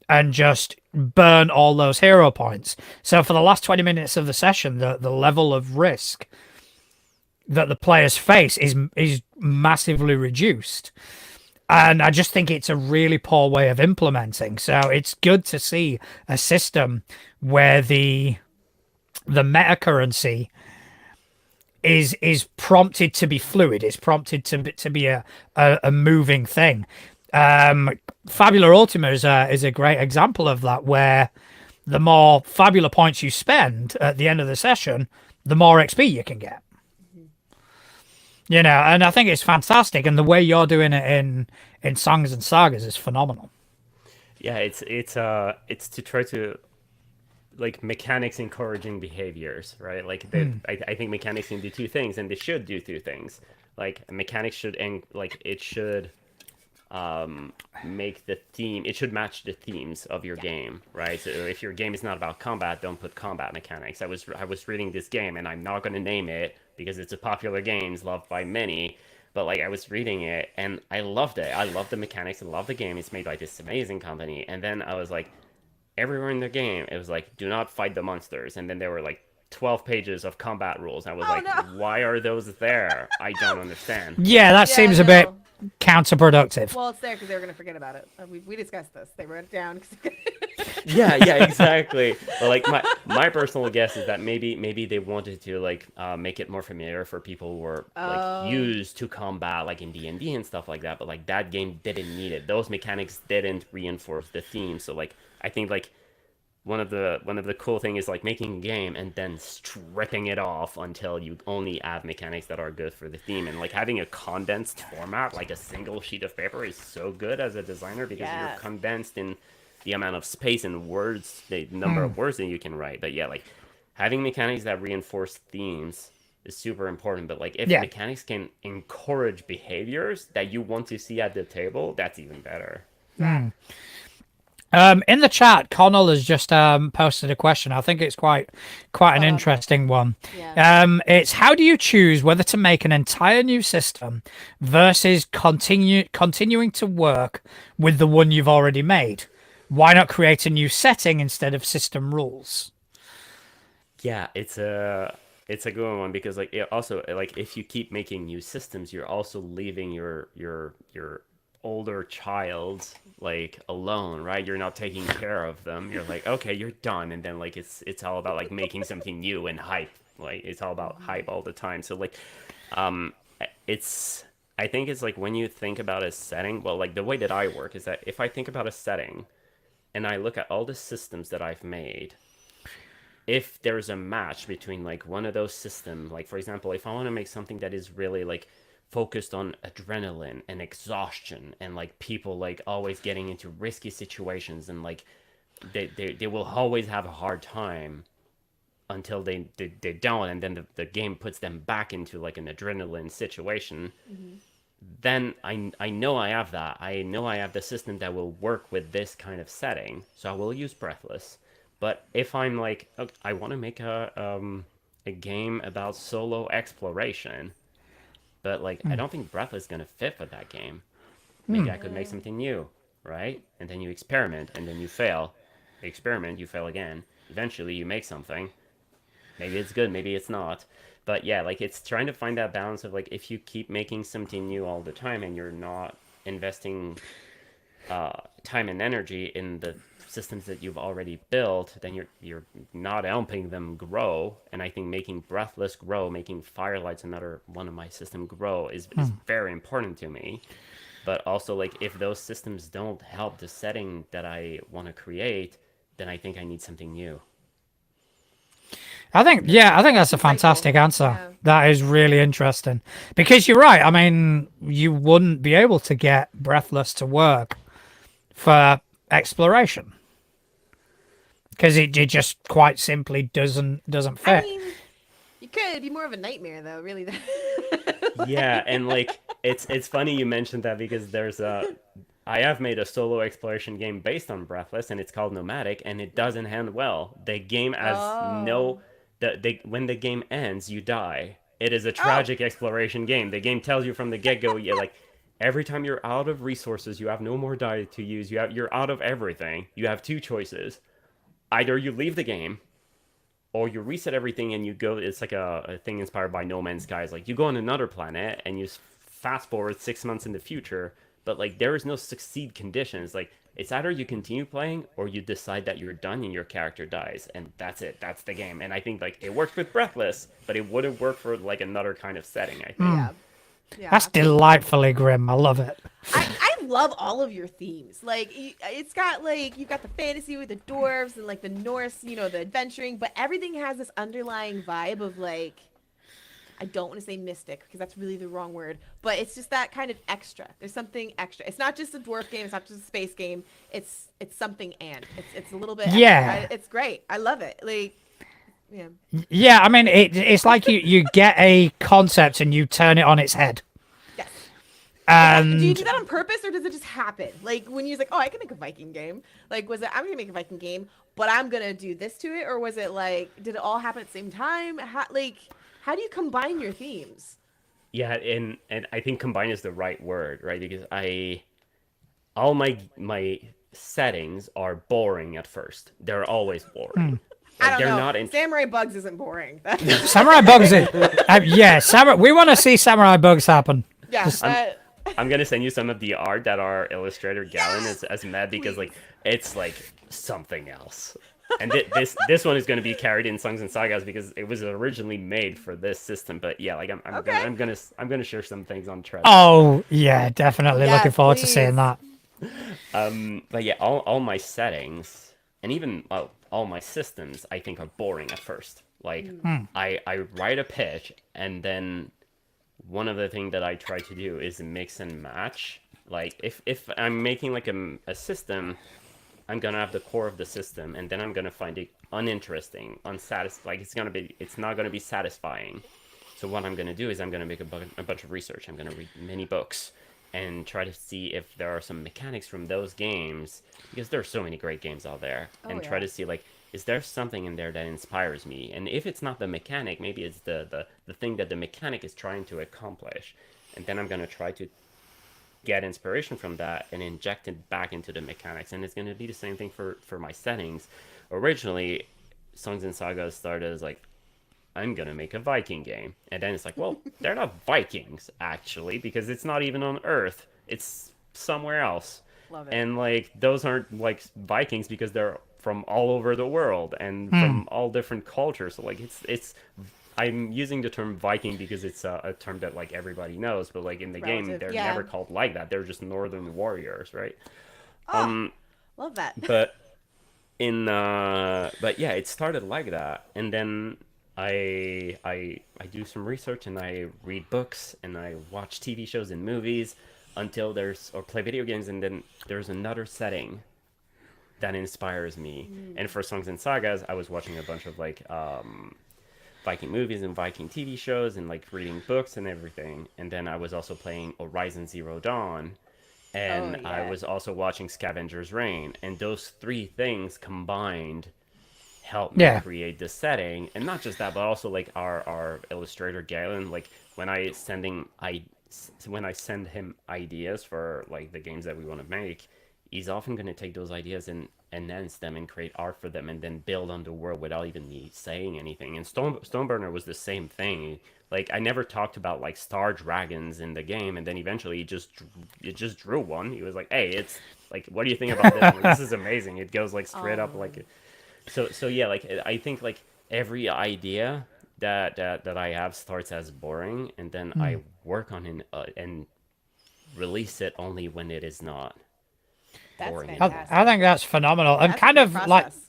and just burn all those hero points. So for the last 20 minutes of the session, the level of risk that the players face is massively reduced. And I just think it's a really poor way of implementing. So it's good to see a system where the meta currency is prompted to be fluid. It's prompted to be a moving thing. Fabula Ultima is a great example of that, where the more Fabula points you spend at the end of the session, the more XP you can get. You know, and I think it's fantastic, and the way you're doing it in Songs and Sagas is phenomenal. Yeah, it's to try to like mechanics encouraging behaviors, right? Like I think mechanics can do two things, and they should do two things. Like mechanics should it should make the theme, it should match the themes of your game, right? So if your game is not about combat, don't put combat mechanics. I was reading this game, and I'm not going to name it because it's a popular game, it's loved by many, but like I was reading it and I loved it. I love the mechanics, I love the game. It's made by this amazing company. And then I was like, everywhere in the game it was like, do not fight the monsters, and then there were like 12 pages of combat rules. I was why are those there? I don't understand. Yeah, that seems a bit counterproductive. Well, it's there because they were going to forget about it. We discussed this. They wrote it down. yeah, exactly. But like my personal guess is that maybe they wanted to like make it more familiar for people who were like used to combat, like in D&D and stuff like that. But like that game didn't need it. Those mechanics didn't reinforce the theme. So like I think like one of the cool thing is like making a game and then stripping it off until you only add mechanics that are good for the theme. And like having a condensed format, like a single sheet of paper, is so good as a designer because you're condensed in the amount of space and words, the number of words that you can write. But yeah, like having mechanics that reinforce themes is super important. But like if mechanics can encourage behaviors that you want to see at the table, that's even better. In the chat, Connell has just posted a question. I think it's quite an interesting one. Yeah. It's, how do you choose whether to make an entire new system versus continuing to work with the one you've already made? Why not create a new setting instead of system rules? Yeah, it's a good one because like it also, like if you keep making new systems, you're also leaving your older child like alone, right? You're not taking care of them. You're like, okay, you're done, and then like it's all about like making something new and hype. Like it's all about hype all the time. So like I think it's like when you think about a setting, well, like the way that I work is that if I think about a setting and I look at all the systems that I've made, if there's a match between like one of those systems, like for example, if I want to make something that is really like focused on adrenaline and exhaustion and like people like always getting into risky situations and like they will always have a hard time until they don't, and then the game puts them back into like an adrenaline situation, then I know I have that. I know I have the system that will work with this kind of setting, so I will use Breathless. But if I'm like, okay, I want to make a game about solo exploration, but like I don't think Breathless is gonna fit for that game. Maybe I could make something new, right? And then you experiment, and then you fail. You experiment, you fail again. Eventually, you make something. Maybe it's good, maybe it's not. But yeah, like it's trying to find that balance of like if you keep making something new all the time and you're not investing time and energy in the systems that you've already built, then you're not helping them grow. And I think making Breathless grow, making Firelight's another one of my system grow is very important to me. But also like if those systems don't help the setting that I want to create, then I think I need something new. I think that's a fantastic answer. Yeah. That is really interesting because you're right. I mean, you wouldn't be able to get Breathless to work for exploration because it just quite simply doesn't fit. I mean, you could. It'd be more of a nightmare though, really. Yeah, and like it's funny you mentioned that because there's I have made a solo exploration game based on Breathless, and it's called Nomadic, and it doesn't end well. The game has when the game ends, you die. It is a tragic exploration game. The game tells you from the get-go, you're like, every time you're out of resources, you have no more dye to use, you're out of everything. You have two choices. Either you leave the game or you reset everything and you go. It's like a thing inspired by No Man's Sky. It's like you go on another planet and you fast forward 6 months in the future, but like there is no succeed conditions. Like it's either you continue playing or you decide that you're done and your character dies, and that's it. That's the game. And I think like it works with Breathless, but it wouldn't work for like another kind of setting. I think. Yeah. Yeah. That's delightfully grim. I love it. I love all of your themes. Like it's got like you've got the fantasy with the dwarves and like the Norse, you know, the adventuring, but everything has this underlying vibe of like I don't want to say mystic because that's really the wrong word, but it's just that kind of extra. There's something extra. It's not just a dwarf game. It's not just a space game. It's something and it's a little bit. Yeah. Extra. It's great. I love it. Like yeah. Yeah, I mean, it's like you get a concept and you turn it on its head. Yes. And Do you do that on purpose or does it just happen? Like when you're like, oh, I can make a Viking game. Like was it I'm gonna make a Viking game, but I'm gonna do this to it, or was it like did it all happen at the same time? How do you combine your themes? Yeah, and I think combine is the right word, right? Because all my settings are boring at first. They're always boring. I Like, don't they're know. not in. Samurai Bugs isn't boring. Samurai Bugs, yeah, we want to see Samurai Bugs happen. yeah. I'm gonna send you some of the art that our illustrator Galen has made because like it's like something else. And this one is going to be carried in Songs and Sagas because it was originally made for this system. But yeah, like I'm gonna share some things on Tread. Oh yeah, definitely Yes, looking forward to seeing please. that. But yeah, all my settings and even all my systems I think are boring at first. Like I write a pitch and then one of the things that I try to do is mix and match. Like if I'm making like a system, I'm gonna have the core of the system, and then I'm gonna find it uninteresting, like it's not gonna be satisfying. So what I'm gonna do is I'm gonna make a bunch of research. I'm gonna read many books and try to see if there are some mechanics from those games because there are so many great games out there, and try to see like is there something in there that inspires me? And if it's not the mechanic, maybe it's the thing that the mechanic is trying to accomplish, and then I'm gonna try to get inspiration from that and inject it back into the mechanics. And it's going to be the same thing for my settings. Originally, Songs and Sagas started as like, I'm going to make a Viking game. And then it's like, well, they're not Vikings, actually, because it's not even on Earth. It's somewhere else. Love it. And like, those aren't like Vikings because they're from all over the world and from all different cultures. So like, I'm using the term Viking because it's a term that like everybody knows, but like in the game, Relative, they're yeah. never called like that. They're just northern warriors, right? Love that. But but yeah, it started like that, and then I do some research and I read books and I watch TV shows and movies until or play video games, and then there's another setting that inspires me. And for Songs and Sagas, I was watching a bunch of like Viking movies and Viking TV shows and like reading books and everything. And then I was also playing Horizon Zero Dawn, and I was also watching Scavenger's Reign, and those three things combined helped me create this setting. And not just that, but also like our illustrator Galen, like when I send him ideas for like the games that we want to make, he's often going to take those ideas and enhance them and create art for them and then build on the world without even me saying anything. And Stoneburner was the same thing. Like I never talked about like star dragons in the game, and then eventually it just drew one. He was like, "Hey, it's like, what do you think about this?" I'm like, this is amazing. It goes like straight up like. So yeah, like I think like every idea that I have starts as boring, and then I work on it and release it only when it is not. That's boring. fantastic. I think that's phenomenal. And That's kind a of good like process.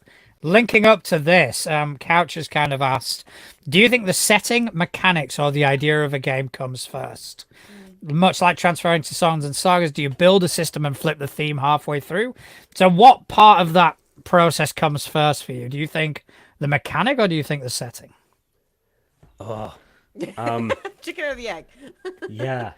linking up to this, Couch has kind of asked, do you think the setting, mechanics, or the idea of a game comes first? Much like transferring to Songs and Sagas, do you build a system and flip the theme halfway through? So what part of that process comes first for you? Do you think the mechanic or do you think the setting? Chicken or the egg? Yeah,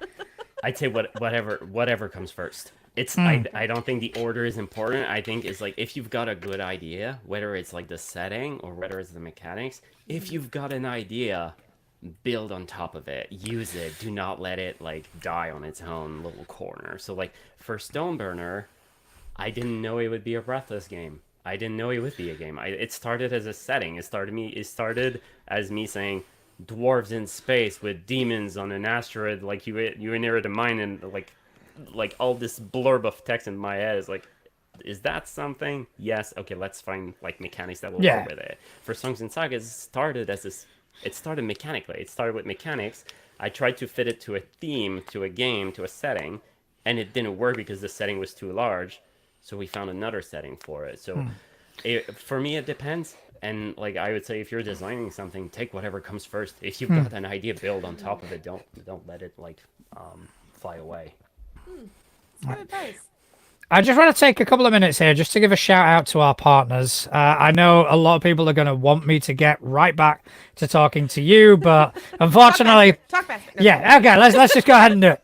I'd say whatever comes first. It's I don't think the order is important. I think it's like if you've got a good idea, whether it's like the setting or whether it's the mechanics, if you've got an idea, build on top of it, use it, do not let it like die on its own little corner. So like for Stoneburner, I didn't know it would be a Breathless game. I didn't know it would be a game. It started as a setting. It started as me saying dwarves in space with demons on an asteroid, like you were near the mine, and like all this blurb of text in my head is like, is that something? Yes. Okay, let's find like mechanics that will work with it. For Songs and Sagas, it started mechanically. It started with mechanics. I tried to fit it to a theme, to a game, to a setting, and it didn't work because the setting was too large. So we found another setting for it. So for me, it depends. And like I would say, if you're designing something, take whatever comes first. If you've got an idea, build on top of it. Don't let it like fly away. Good advice. I just want to take a couple of minutes here just to give a shout out to our partners. I know a lot of people are going to want me to get right back to talking to you, but unfortunately, Talk faster. No, yeah, okay, let's just go ahead and do it.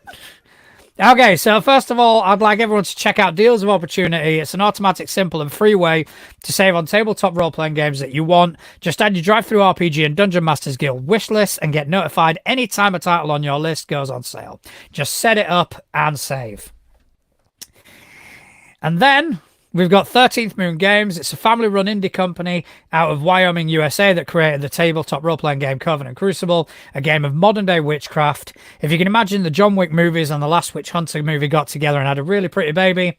Okay, so first of all, I'd like everyone to check out Deals of Opportunity. It's an automatic, simple, and free way to save on tabletop role-playing games that you want. Just add your Drive-Thru RPG and Dungeon Masters Guild wish list and get notified anytime a title on your list goes on sale. Just set it up and save. And then we've got 13th Moon Games. It's a family-run indie company out of Wyoming, USA that created the tabletop role-playing game Covenant Crucible, a game of modern-day witchcraft. If you can imagine the John Wick movies and the last Witch Hunter movie got together and had a really pretty baby,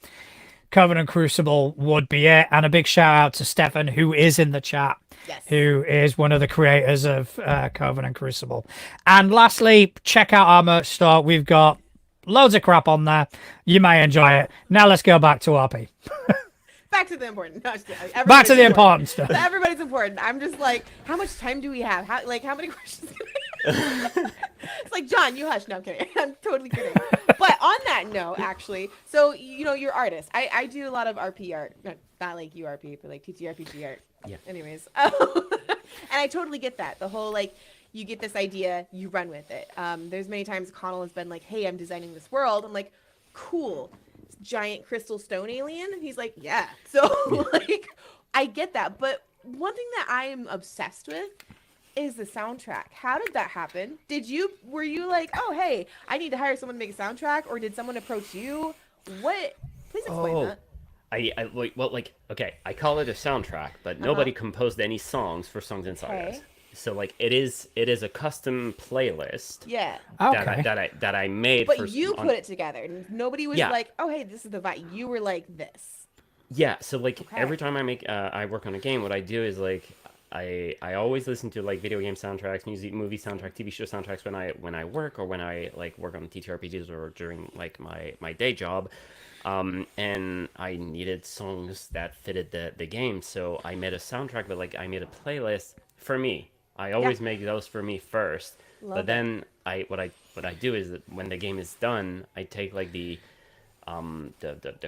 Covenant Crucible would be it. And a big shout-out to Stefan, who is in the chat, who is one of the creators of Covenant Crucible. And lastly, check out our merch store. We've got loads of crap on there. You may enjoy it. Now let's go back to RP. Back to the important. No, Back to the important stuff. Everybody's important. I'm just like, how much time do we have? How many questions? It's like, John, you hush. No, I'm kidding. I'm totally kidding. But on that note, actually, so you're artists. I do a lot of RP art, not like URP, but like TTRPG art. Yeah. Anyways, and I totally get that. The whole like, you get this idea, you run with it. There's many times Connell has been like, hey, I'm designing this world. I'm like, cool. Giant crystal stone alien. And he's like, yeah. So like, I get that. But one thing that I am obsessed with is the soundtrack. How did that happen? Were you like, oh, hey, I need to hire someone to make a soundtrack? Or did someone approach you? What? Please explain that. Okay, I call it a soundtrack, but nobody composed any songs for Songs and Sagas. So like it is a custom playlist. Yeah. Okay. That I made. But you put it together. Nobody was like, oh hey, this is the vibe. You were like this. Yeah. So like every time I work on a game, what I do is like I always listen to like video game soundtracks, music, movie soundtrack, TV show soundtracks when I work or when I like work on TTRPGs or during like my day job. And I needed songs that fitted the game, so I made a soundtrack, but like I made a playlist for me. I always make those for me first. But then what I do is that when the game is done, I take like the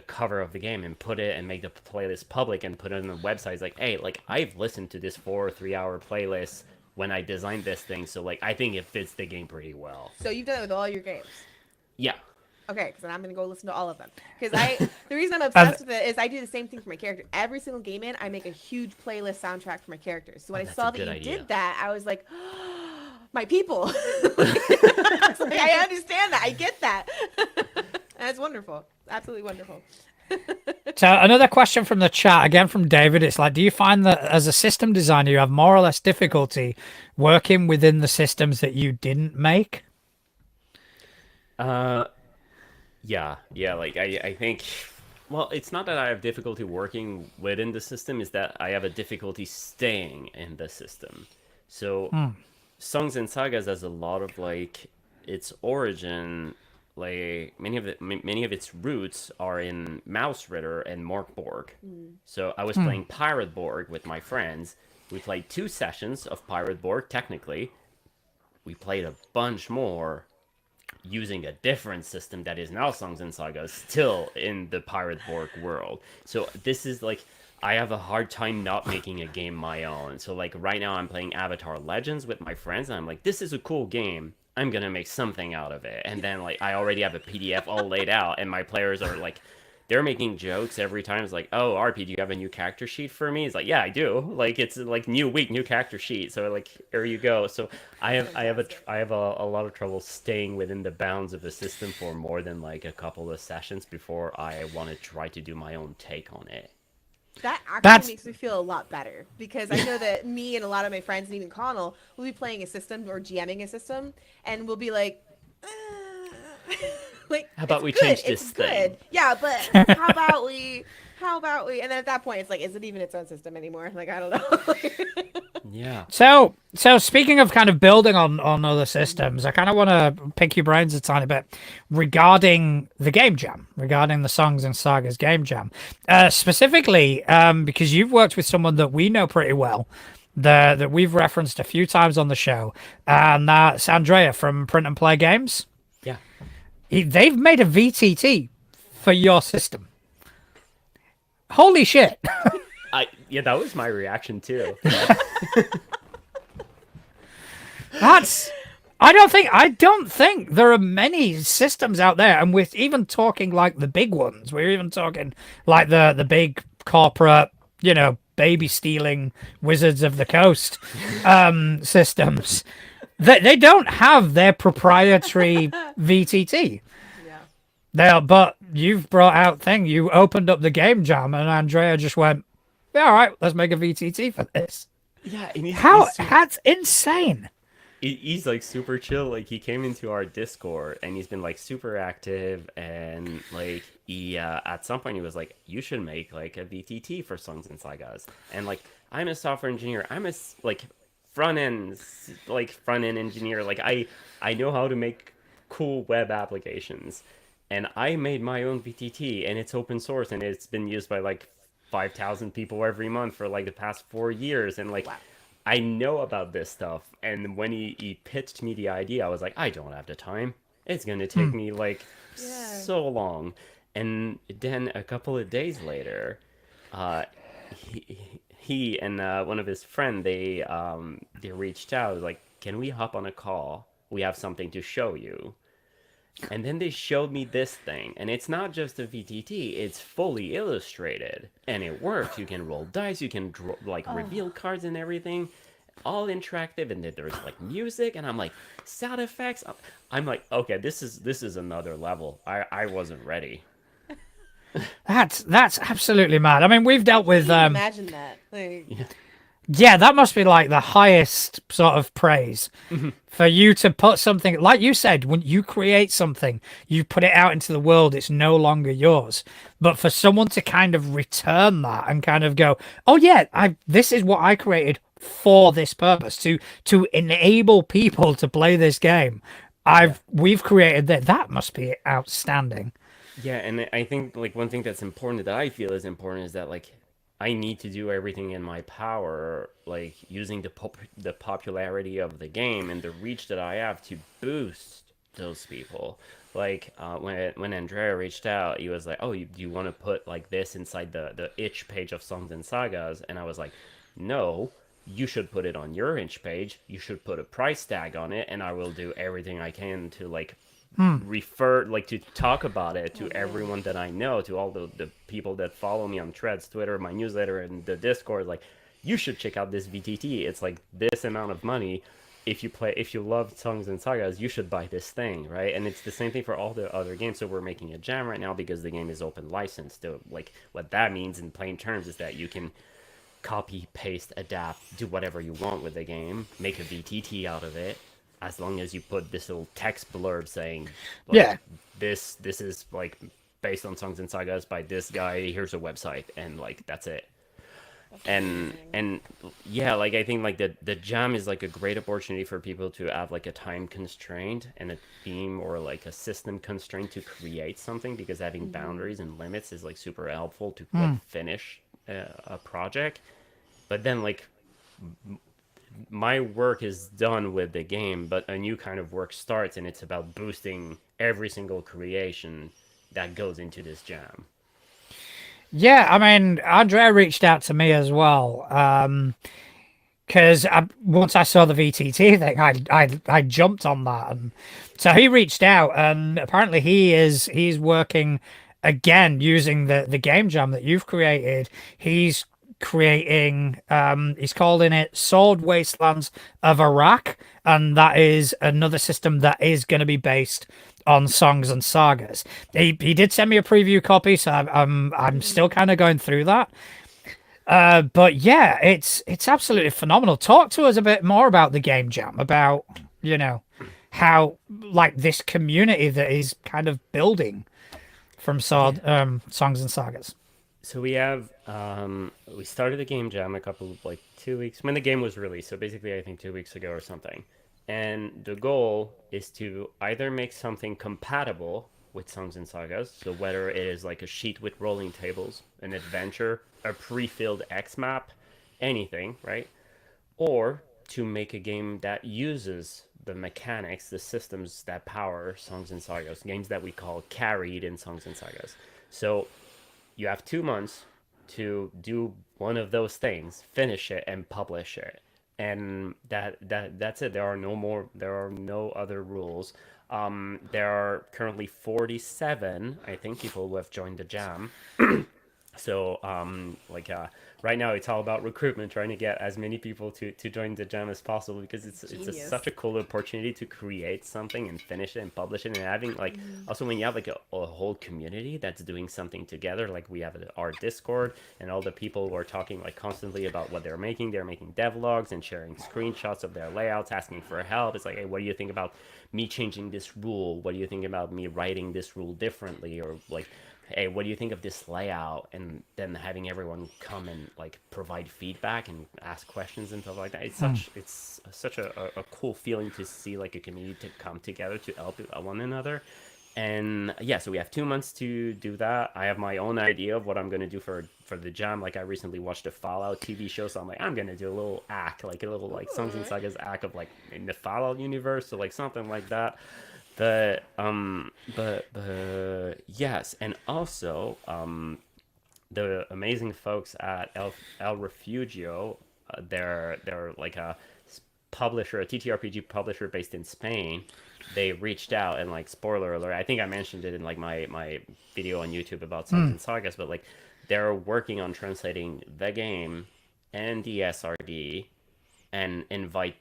cover of the game and put it and make the playlist public and put it on the website. It's like, hey, like I've listened to this 2 or 3 hour playlist when I designed this thing, so like I think it fits the game pretty well. So you've done it with all your games? Yeah. Okay, because then I'm gonna go listen to all of them. Because the reason I'm obsessed with it is I do the same thing for my character. Every single game I make a huge playlist soundtrack for my characters. So when I saw that you did that, I was like, oh, my people. Like, I understand that. I get that. That's wonderful. Absolutely wonderful. So another question from the chat, again from David. It's like, do you find that as a system designer, you have more or less difficulty working within the systems that you didn't make? Yeah, like I think, well, it's not that I have difficulty working within the system, it's that I have a difficulty staying in the system. So Songs and Sagas has a lot of like its origin, like many of its roots are in Mouse Ritter and Morkborg. So I was playing Pirate Borg with my friends. We played 2 sessions of Pirate Borg, technically. We played a bunch more using a different system that is now Songs and Sagas, still in the Pirate Borg world. So this is like, I have a hard time not making a game my own. So like right now I'm playing Avatar Legends with my friends, and I'm like, this is a cool game. I'm gonna make something out of it. And then like I already have a PDF all laid out, and my players are like they're making jokes every time. It's like, oh, RP, do you have a new character sheet for me? It's like, yeah, I do. Like, it's like new week, new character sheet. So like, here you go. So I have a lot of trouble staying within the bounds of the system for more than like a couple of sessions before I want to try to do my own take on it. That actually That's- makes me feel a lot better because I know that me and a lot of my friends, and even Connell, will be playing a system or GMing a system, and we'll be like, like, How about it's we good, change it's this good. thing? Yeah, but how about we? How about we? And then at that point, it's like, is it even its own system anymore? Like, I don't know. Yeah. So speaking of kind of building on other systems, I kind of want to pick your brains a tiny bit regarding the game jam, regarding the Songs and Sagas game jam, specifically because you've worked with someone that we know pretty well, that we've referenced a few times on the show, and that's Andrea from Print and Play Games. Yeah. They've made a VTT for your system. Holy shit! Yeah, that was my reaction too. That's I don't think there are many systems out there, and we're even talking like the big ones. We're even talking like the big corporate, baby stealing Wizards of the Coast systems. They don't have their proprietary VTT. Yeah. But you've brought out thing. You opened up the game jam, and Andrea just went, "Yeah, all right, let's make a VTT for this." Yeah, and That's insane. he's like super chill. Like he came into our Discord and he's been like super active, and like he at some point he was like, you should make like a VTT for Songs and Sagas. And like, I'm a software engineer, I'm a like front end engineer, like I know how to make cool web applications, and I made my own VTT, and it's open source, and it's been used by like 5,000 people every month for like the past 4 years, and like, wow. I know about this stuff. And when he pitched me the idea, I was like, I don't have the time. It's going to take me like so long. And then a couple of days later, he and one of his friends, they reached out, like, can we hop on a call? We have something to show you. And then they showed me this thing, and it's not just a VTT, it's fully illustrated, and it works. You can roll dice, you can reveal cards and everything, all interactive, and then there's like music, and I'm like, sound effects. I'm like, okay, this is another level. I wasn't ready. That's absolutely mad. I mean, we've dealt with imagine that. Like... Yeah, that must be like the highest sort of praise for you to put something, like you said, when you create something, you put it out into the world, it's no longer yours. But for someone to kind of return that and kind of go, oh yeah, this is what I created for this purpose, to enable people to play this game. We've created that must be outstanding. Yeah, and I think like one thing that's important, that I feel is important, is that like I need to do everything in my power, like using the popularity of the game and the reach that I have to boost those people. Like when Andrea reached out, he was like, "Oh, do you want to put like this inside the itch page of Songs and Sagas?" And I was like, "No, you should put it on your itch page. You should put a price tag on it, and I will do everything I can to like." Refer, like, to talk about it to everyone that I know, to all the people that follow me on Threads, Twitter, my newsletter, and the Discord. Like, you should check out this VTT. It's like this amount of money. If you love Songs and Sagas, you should buy this thing, right? And it's the same thing for all the other games. So we're making a jam right now because the game is open license. So like, what that means in plain terms is that you can copy, paste, adapt, do whatever you want with the game, make a VTT out of it. As long as you put this little text blurb saying, like, this is like based on Songs and Sagas by this guy, here's a website, and like that's it. And yeah, like I think like the jam is like a great opportunity for people to have like a time constraint and a theme or like a system constraint to create something, because having boundaries and limits is like super helpful to like finish a project. But then like my work is done with the game, but a new kind of work starts, and it's about boosting every single creation that goes into this jam. Yeah, I mean, Andrea reached out to me as well, because once I saw the VTT thing, I jumped on that, and so he reached out, and apparently he's working again, using the game jam that you've created, he's creating he's calling it Sword Wastelands of Iraq, and that is another system that is going to be based on Songs and Sagas. He did send me a preview copy, so I'm still kind of going through that. But yeah, it's absolutely phenomenal. Talk to us a bit more about the game jam, about how like this community that is kind of building from Songs and Sagas. So we have we started the game jam a couple of 2 weeks when the game was released. So basically, I think 2 weeks ago or something. And the goal is to either make something compatible with Songs and Sagas. So whether it is like a sheet with rolling tables, an adventure, a pre-filled X map, anything, right? Or to make a game that uses the mechanics, the systems that power Songs and Sagas, games that we call carried in Songs and Sagas. So you have 2 months to do one of those things, finish it, and publish it, and that's it. There are no other rules. There are currently 47, I think, people who have joined the jam. So right now it's all about recruitment, trying to get as many people to join the jam as possible, because such a cool opportunity to create something and finish it and publish it, and having also when you have like a whole community that's doing something together, like we have our Discord and all the people who are talking like constantly about what they're making devlogs and sharing screenshots of their layouts, asking for help. It's like, hey, what do you think about me changing this rule? What do you think about me writing this rule differently? Or like, hey, what do you think of this layout? And then having everyone come and like provide feedback and ask questions and stuff like that. It's such a cool feeling to see like a community to come together to help one another. And yeah, so we have 2 months to do that. I have my own idea of what I'm going to do for the jam. Like I recently watched a Fallout TV show, so I'm like, I'm going to do a little act, like a little like Songs and Sagas act of like in the Fallout universe, so like something like that. But yes, and also the amazing folks at El Refugio, they're like a publisher, a TTRPG publisher based in Spain. They reached out, and like, spoiler alert, I think I mentioned it in like my video on YouTube about Songs and Sagas, but like they're working on translating the game and the SRD and invite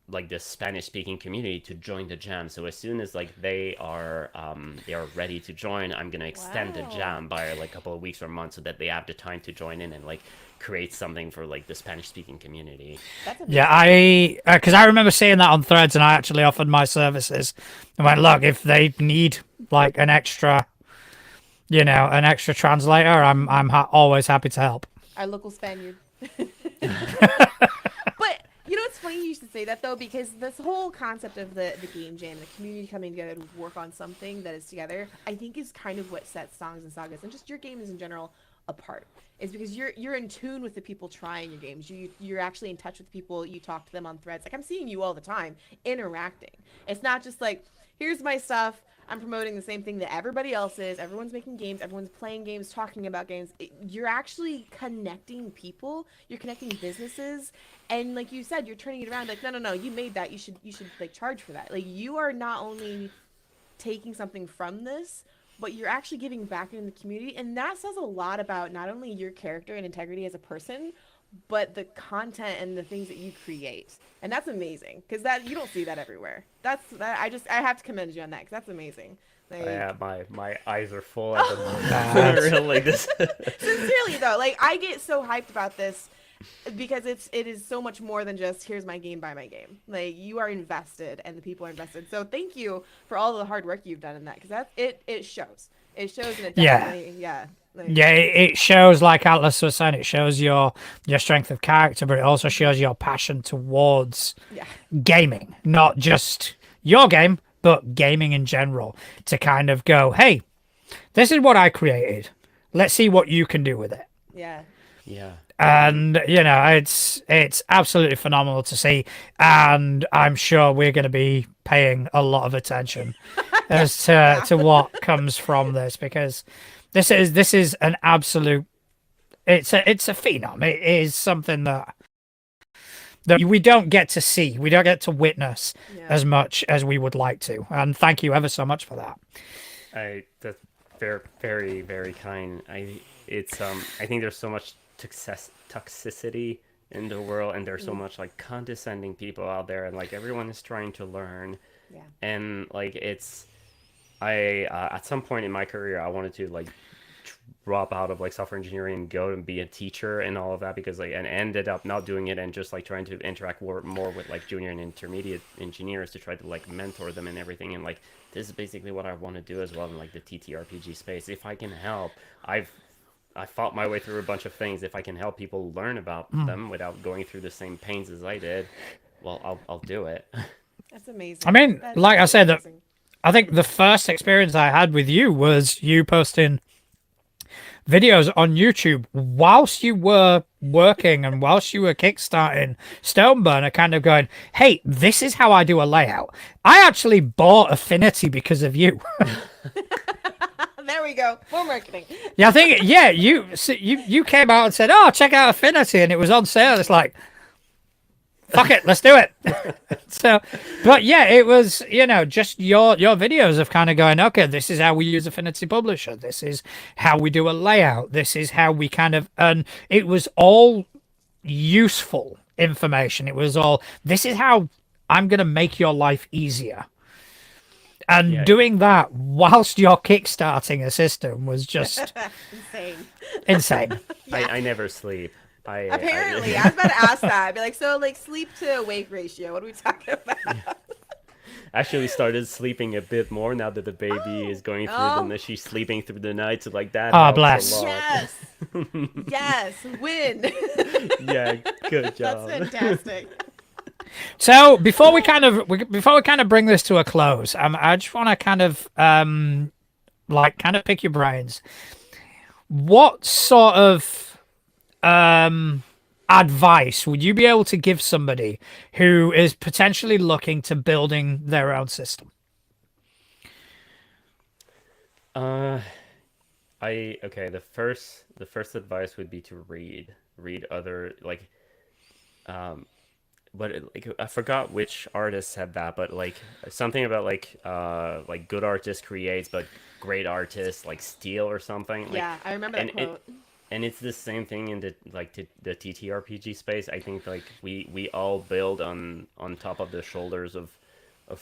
like the Spanish speaking community to join the jam. So as soon as like they are ready to join, I'm gonna extend the jam by like a couple of weeks or months, so that they have the time to join in and like create something for like the Spanish speaking community. Yeah, because I remember seeing that on Threads, and I actually offered my services and went, look, if they need like an extra translator, I'm always happy to help. Our local Spaniard. But you know, it's funny you should say that though, because this whole concept of the game jam, the community coming together to work on something that is together, I think is kind of what sets Songs and Sagas and just your games in general apart. Is because you're in tune with the people trying your games. You're actually in touch with people. You talk to them on Threads. Like I'm seeing you all the time interacting. It's not just like, here's my stuff, I'm promoting the same thing that everybody else is. Everyone's making games. Everyone's playing games, talking about games. You're actually connecting people. You're connecting businesses. And like you said, you're turning it around. Like, no, you made that. You should like charge for that. Like you are not only taking something from this, but you're actually giving back in the community. And that says a lot about not only your character and integrity as a person, but the content and the things that you create. And that's amazing, because that you don't see that everywhere. I have to commend you on that, because that's amazing. Like, yeah, my eyes are full at the moment. Really, like this. Sincerely though, like I get so hyped about this because it is so much more than just here's my game, buy my game. Like you are invested and the people are invested. So thank you for all the hard work you've done in that, because it shows. It shows, and it definitely it shows, like Atlas was saying, it shows your strength of character, but it also shows your passion towards gaming, not just your game, but gaming in general, to kind of go, hey, this is what I created. Let's see what you can do with it. Yeah. And it's absolutely phenomenal to see, and I'm sure we're going to be paying a lot of attention as to what comes from this, because this is an absolute, it's a phenom. It is something that we don't get to see, we don't get to witness as much as we would like to, and thank you ever so much for that. very, very, very kind. I think there's so much toxicity in the world, and there's so much like condescending people out there, and like everyone is trying to learn, Yeah. and like I at some point in my career I wanted to like drop out of like software engineering and go and be a teacher and all of that because like and ended up not doing it and just like trying to interact more with like junior and intermediate engineers to try to like mentor them and everything, and like this is basically what I want to do as well in like the TTRPG space. If I can help, I fought my way through a bunch of things. If I can help people learn about them without going through the same pains as I did, well, I'll do it. That's amazing. I mean, That's like I said, that amazing. I think the first experience I had with you was you posting videos on YouTube whilst you were working and whilst you were kickstarting Stoneburner, kind of going, "Hey, this is how I do a layout." I actually bought Affinity because of you. There we go. More marketing. Yeah, I think you came out and said, "Oh, check out Affinity," and it was on sale. It's like, fuck it, let's do it. So, but yeah, it was, just your videos of kind of going, okay, this is how we use Affinity Publisher. This is how we do a layout. This is how we kind of, and it was all useful information. It was all, this is how I'm going to make your life easier. And Yeah. doing that whilst you're kickstarting a system was just Insane. insane. I never sleep. Apparently, I was about to ask that. I'd be like, so like sleep to wake ratio. What are we talking about? Actually started sleeping a bit more now that the baby is going through she's sleeping through the night, so like that helps bless. a lot. Yes. Yes. Win. Yeah, good That's job. fantastic. So before we kind of bring this to a close, I just want to kind of pick your brains. What sort of advice would you be able to give somebody who is potentially looking to building their own system? The first advice would be to read other like but I forgot which artist said that, but like something about like good artist creates but great artists like steal or something. Like, Yeah, I remember that quote. and it's the same thing in the the TTRPG space. I think like we all build on top of the shoulders of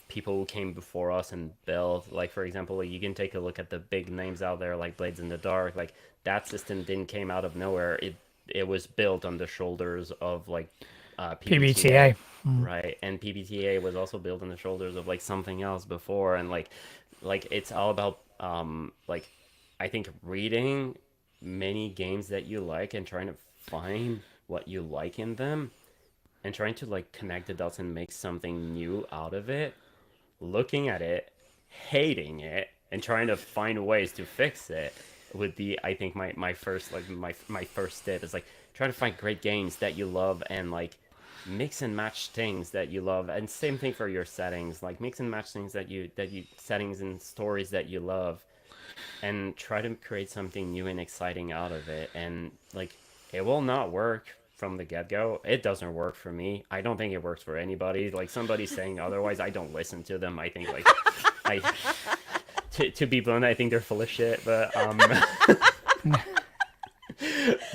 people who came before us and built. Like for example, like, you can take a look at the big names out there like Blades in the Dark. Like that system didn't came out of nowhere. It was built on the shoulders of like PBTA. Right, and PBTA was also built on the shoulders of like something else before, and like it's all about like I think reading many games that you like and trying to find what you like in them and trying to like connect the dots and make something new out of it, looking at it, hating it, and trying to find ways to fix it would be, I think, my first like my first step is like trying to find great games that you love and like mix and match things that you love, and same thing for your settings, like mix and match things that you settings and stories that you love, and try to create something new and exciting out of it. And like it will not work from the get-go. It doesn't work for me. I don't think it works for anybody. Like somebody saying otherwise, I don't listen to them. I think like I to be blunt, I think they're full of shit, but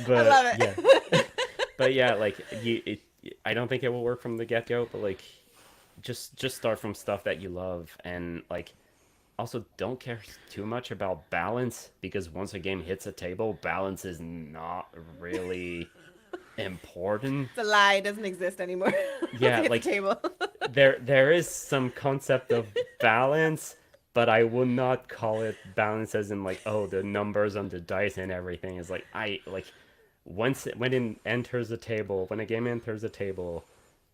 but I love it. yeah. But yeah, like I don't think it will work from the get-go, but like just start from stuff that you love, and like also don't care too much about balance, because once a game hits a table, balance is not really important. It's a lie. It doesn't exist anymore. Yeah, Look at like the table. there is some concept of balance, but I would not call it balance as in like, oh, the numbers on the dice and everything is like, I like when it enters a table, when a game enters a table,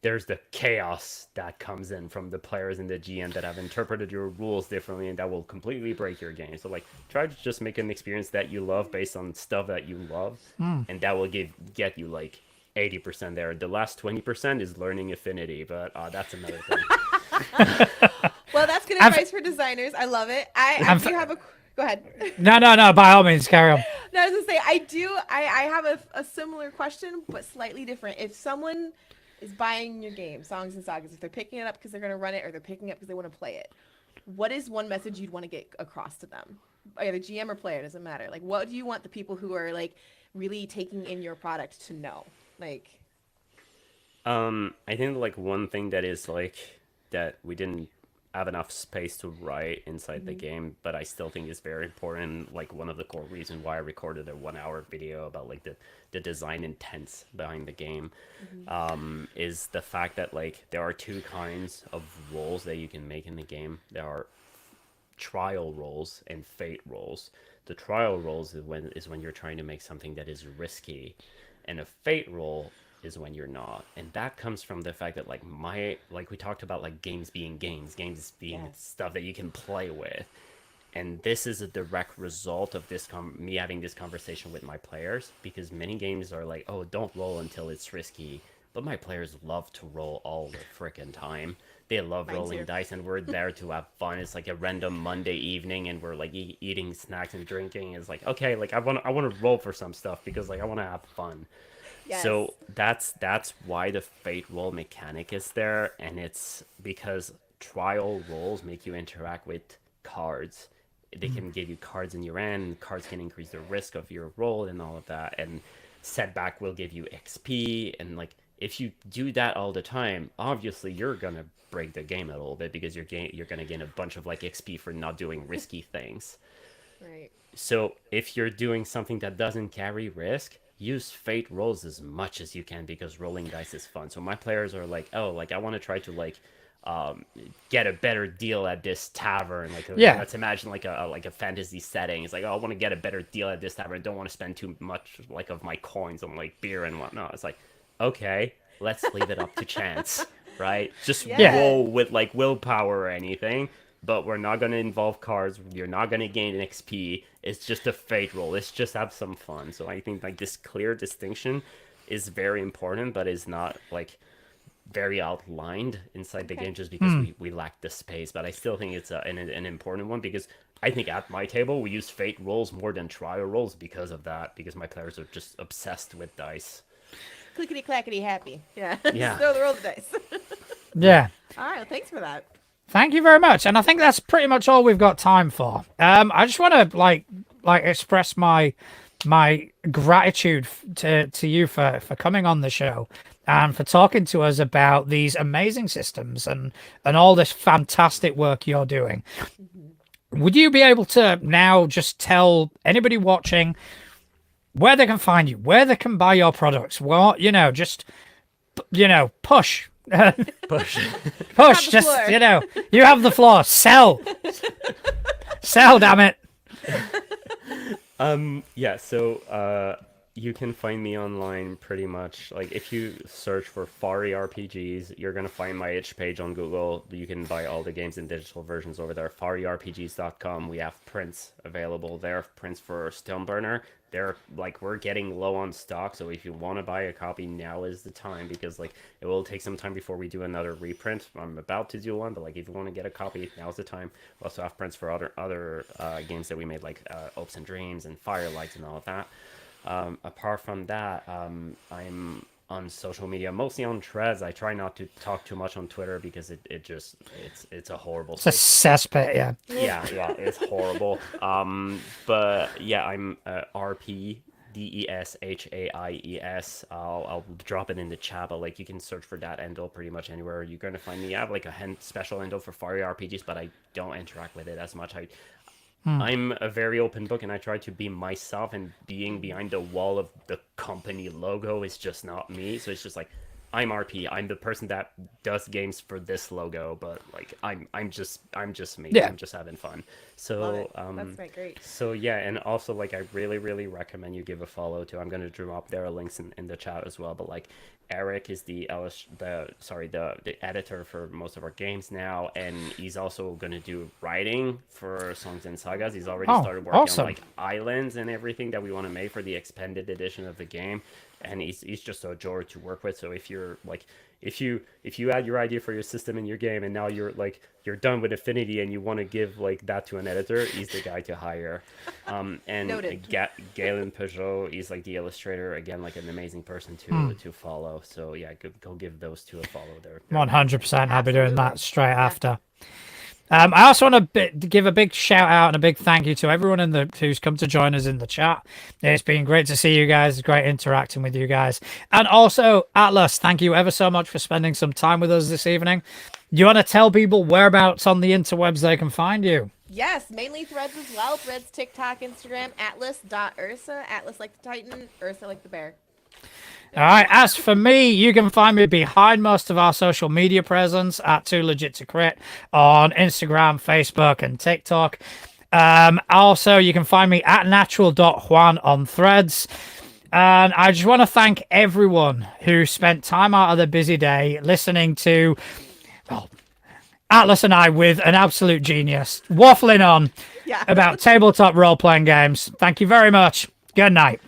there's the chaos that comes in from the players and the GM that have interpreted your rules differently, and that will completely break your game. So like try to just make an experience that you love based on stuff that you love, and that will get you like 80% there. The last 20% is learning Affinity, but that's another thing. Well, that's good advice for designers. I love it. I do have a. Go ahead. No. By all means, carry on. No, I was gonna say I have a similar question, but slightly different. If someone is buying your game, Songs and Sagas, if they're picking it up because they're gonna run it, or they're picking it up because they want to play it, what is one message you'd want to get across to them? Either GM or player, doesn't matter. Like, what do you want the people who are like really taking in your product to know? Like, I think like one thing that is like that we didn't have enough space to write inside the game, but I still think is very important. Like one of the core reasons why I recorded a 1 hour video about like the design intents behind the game, is the fact that like there are two kinds of roles that you can make in the game. There are trial roles and fate roles. The trial roles is when you're trying to make something that is risky, and a fate role is when you're not. And that comes from the fact that like we talked about like games being games being Yes. stuff that you can play with. And this is a direct result of this me having this conversation with my players, because many games are like, oh, don't roll until it's risky, but my players love to roll all the frickin' time. They love Mine rolling too. dice, and we're there to have fun. It's like a random Monday evening, and we're like eating snacks and drinking. It's like, okay, like I want to roll for some stuff because like I want to have fun. Yes. So that's why the fate roll mechanic is there, and it's because trial rolls make you interact with cards. They can give you cards in your hand. Cards can increase the risk of your roll and all of that. And setback will give you XP. And like if you do that all the time, obviously you're gonna break the game a little bit because you're gonna gain a bunch of like XP for not doing risky things. right. So if you're doing something that doesn't carry risk, use fate rolls as much as you can because rolling dice is fun. So my players are like, oh, like I want to try to like get a better deal at this tavern. Like Yeah. let's imagine like a fantasy setting. It's like, oh, I want to get a better deal at this tavern. I don't want to spend too much like of my coins on like beer and whatnot. It's like, okay, let's leave it up to chance, right? Just Yeah. roll with like willpower or anything. But we're not going to involve cards. You're not going to gain an XP. It's just a fate roll. Let's just have some fun. So I think like this clear distinction is very important, but is not like very outlined inside the game just because we lack the space. But I still think it's an important one because I think at my table we use fate rolls more than trial rolls because of that. Because my players are just obsessed with dice. Clickety clackety happy. Yeah. Yeah. Just throw the roll the dice. Yeah. All right. Well, thanks for that. Thank you very much, and I think that's pretty much all we've got time for. I just want to like express my gratitude to you for coming on the show and for talking to us about these amazing systems and all this fantastic work you're doing. Would you be able to now just tell anybody watching where they can find you, where they can buy your products? What just push. Push. Push, the just floor. you have the floor. Sell, damn it. Yeah, so you can find me online pretty much. Like if you search for Fari RPGs, you're gonna find my itch page on Google. You can buy all the games in digital versions over there. FariRPGs.com. We have prints available there. Prints for Stoneburner. They're like we're getting low on stock, so if you want to buy a copy, now is the time because like it will take some time before we do another reprint. I'm about to do one, but like if you want to get a copy, now's the time. We also have prints for other games that we made, like Hopes and Dreams and Firelight and all of that. Apart from that, I'm on social media, mostly on Threads. I try not to talk too much on Twitter because it's a horrible It's a cesspit, yeah. yeah, it's horrible. But yeah, I'm RP DESHAIES. I'll drop it in the chat, but like you can search for that handle pretty much anywhere. You're gonna find me. I have like a special handle for Fari RPGs, but I don't interact with it as much. I'm a very open book, and I try to be myself, and being behind the wall of the company logo is just not me. So it's just like I'm RP. I'm the person that does games for this logo, but like I'm just me. Yeah. I'm just having fun. Love So it. That's great. so yeah, and also like I really recommend you give a follow to. I'm gonna drop their links in the chat as well. But like Eric is the editor for most of our games now, and he's also gonna do writing for Songs and Sagas. He's already started working awesome. on like islands and everything that we want to make for the expanded edition of the game. And he's just a joy to work with. So if you're like if you add your idea for your system in your game and now you're done with Affinity and you want to give like that to an editor, he's the guy to hire. And Noted. Galen Peugeot, he's like the illustrator, again, like an amazing person to follow. So yeah, go give those two a follow. They're 100%. I'll be doing that straight after. I also want to give a big shout out and a big thank you to everyone who's come to join us in the chat. It's been great to see you guys. It's great interacting with you guys. And also, Atlas, thank you ever so much for spending some time with us this evening. Do you want to tell people whereabouts on the interwebs they can find you? Yes, mainly Threads as well. Threads, TikTok, Instagram, atlas.ursa. Atlas like the Titan, Ursa like the bear. All right. As for me, you can find me behind most of our social media presence at Too Legit to Crit on Instagram, Facebook, and TikTok. Also, you can find me at natural.juan on Threads. And I just want to thank everyone who spent time out of their busy day listening to, well, Atlas and I with an absolute genius waffling on about tabletop role-playing games. Thank you very much. Good night.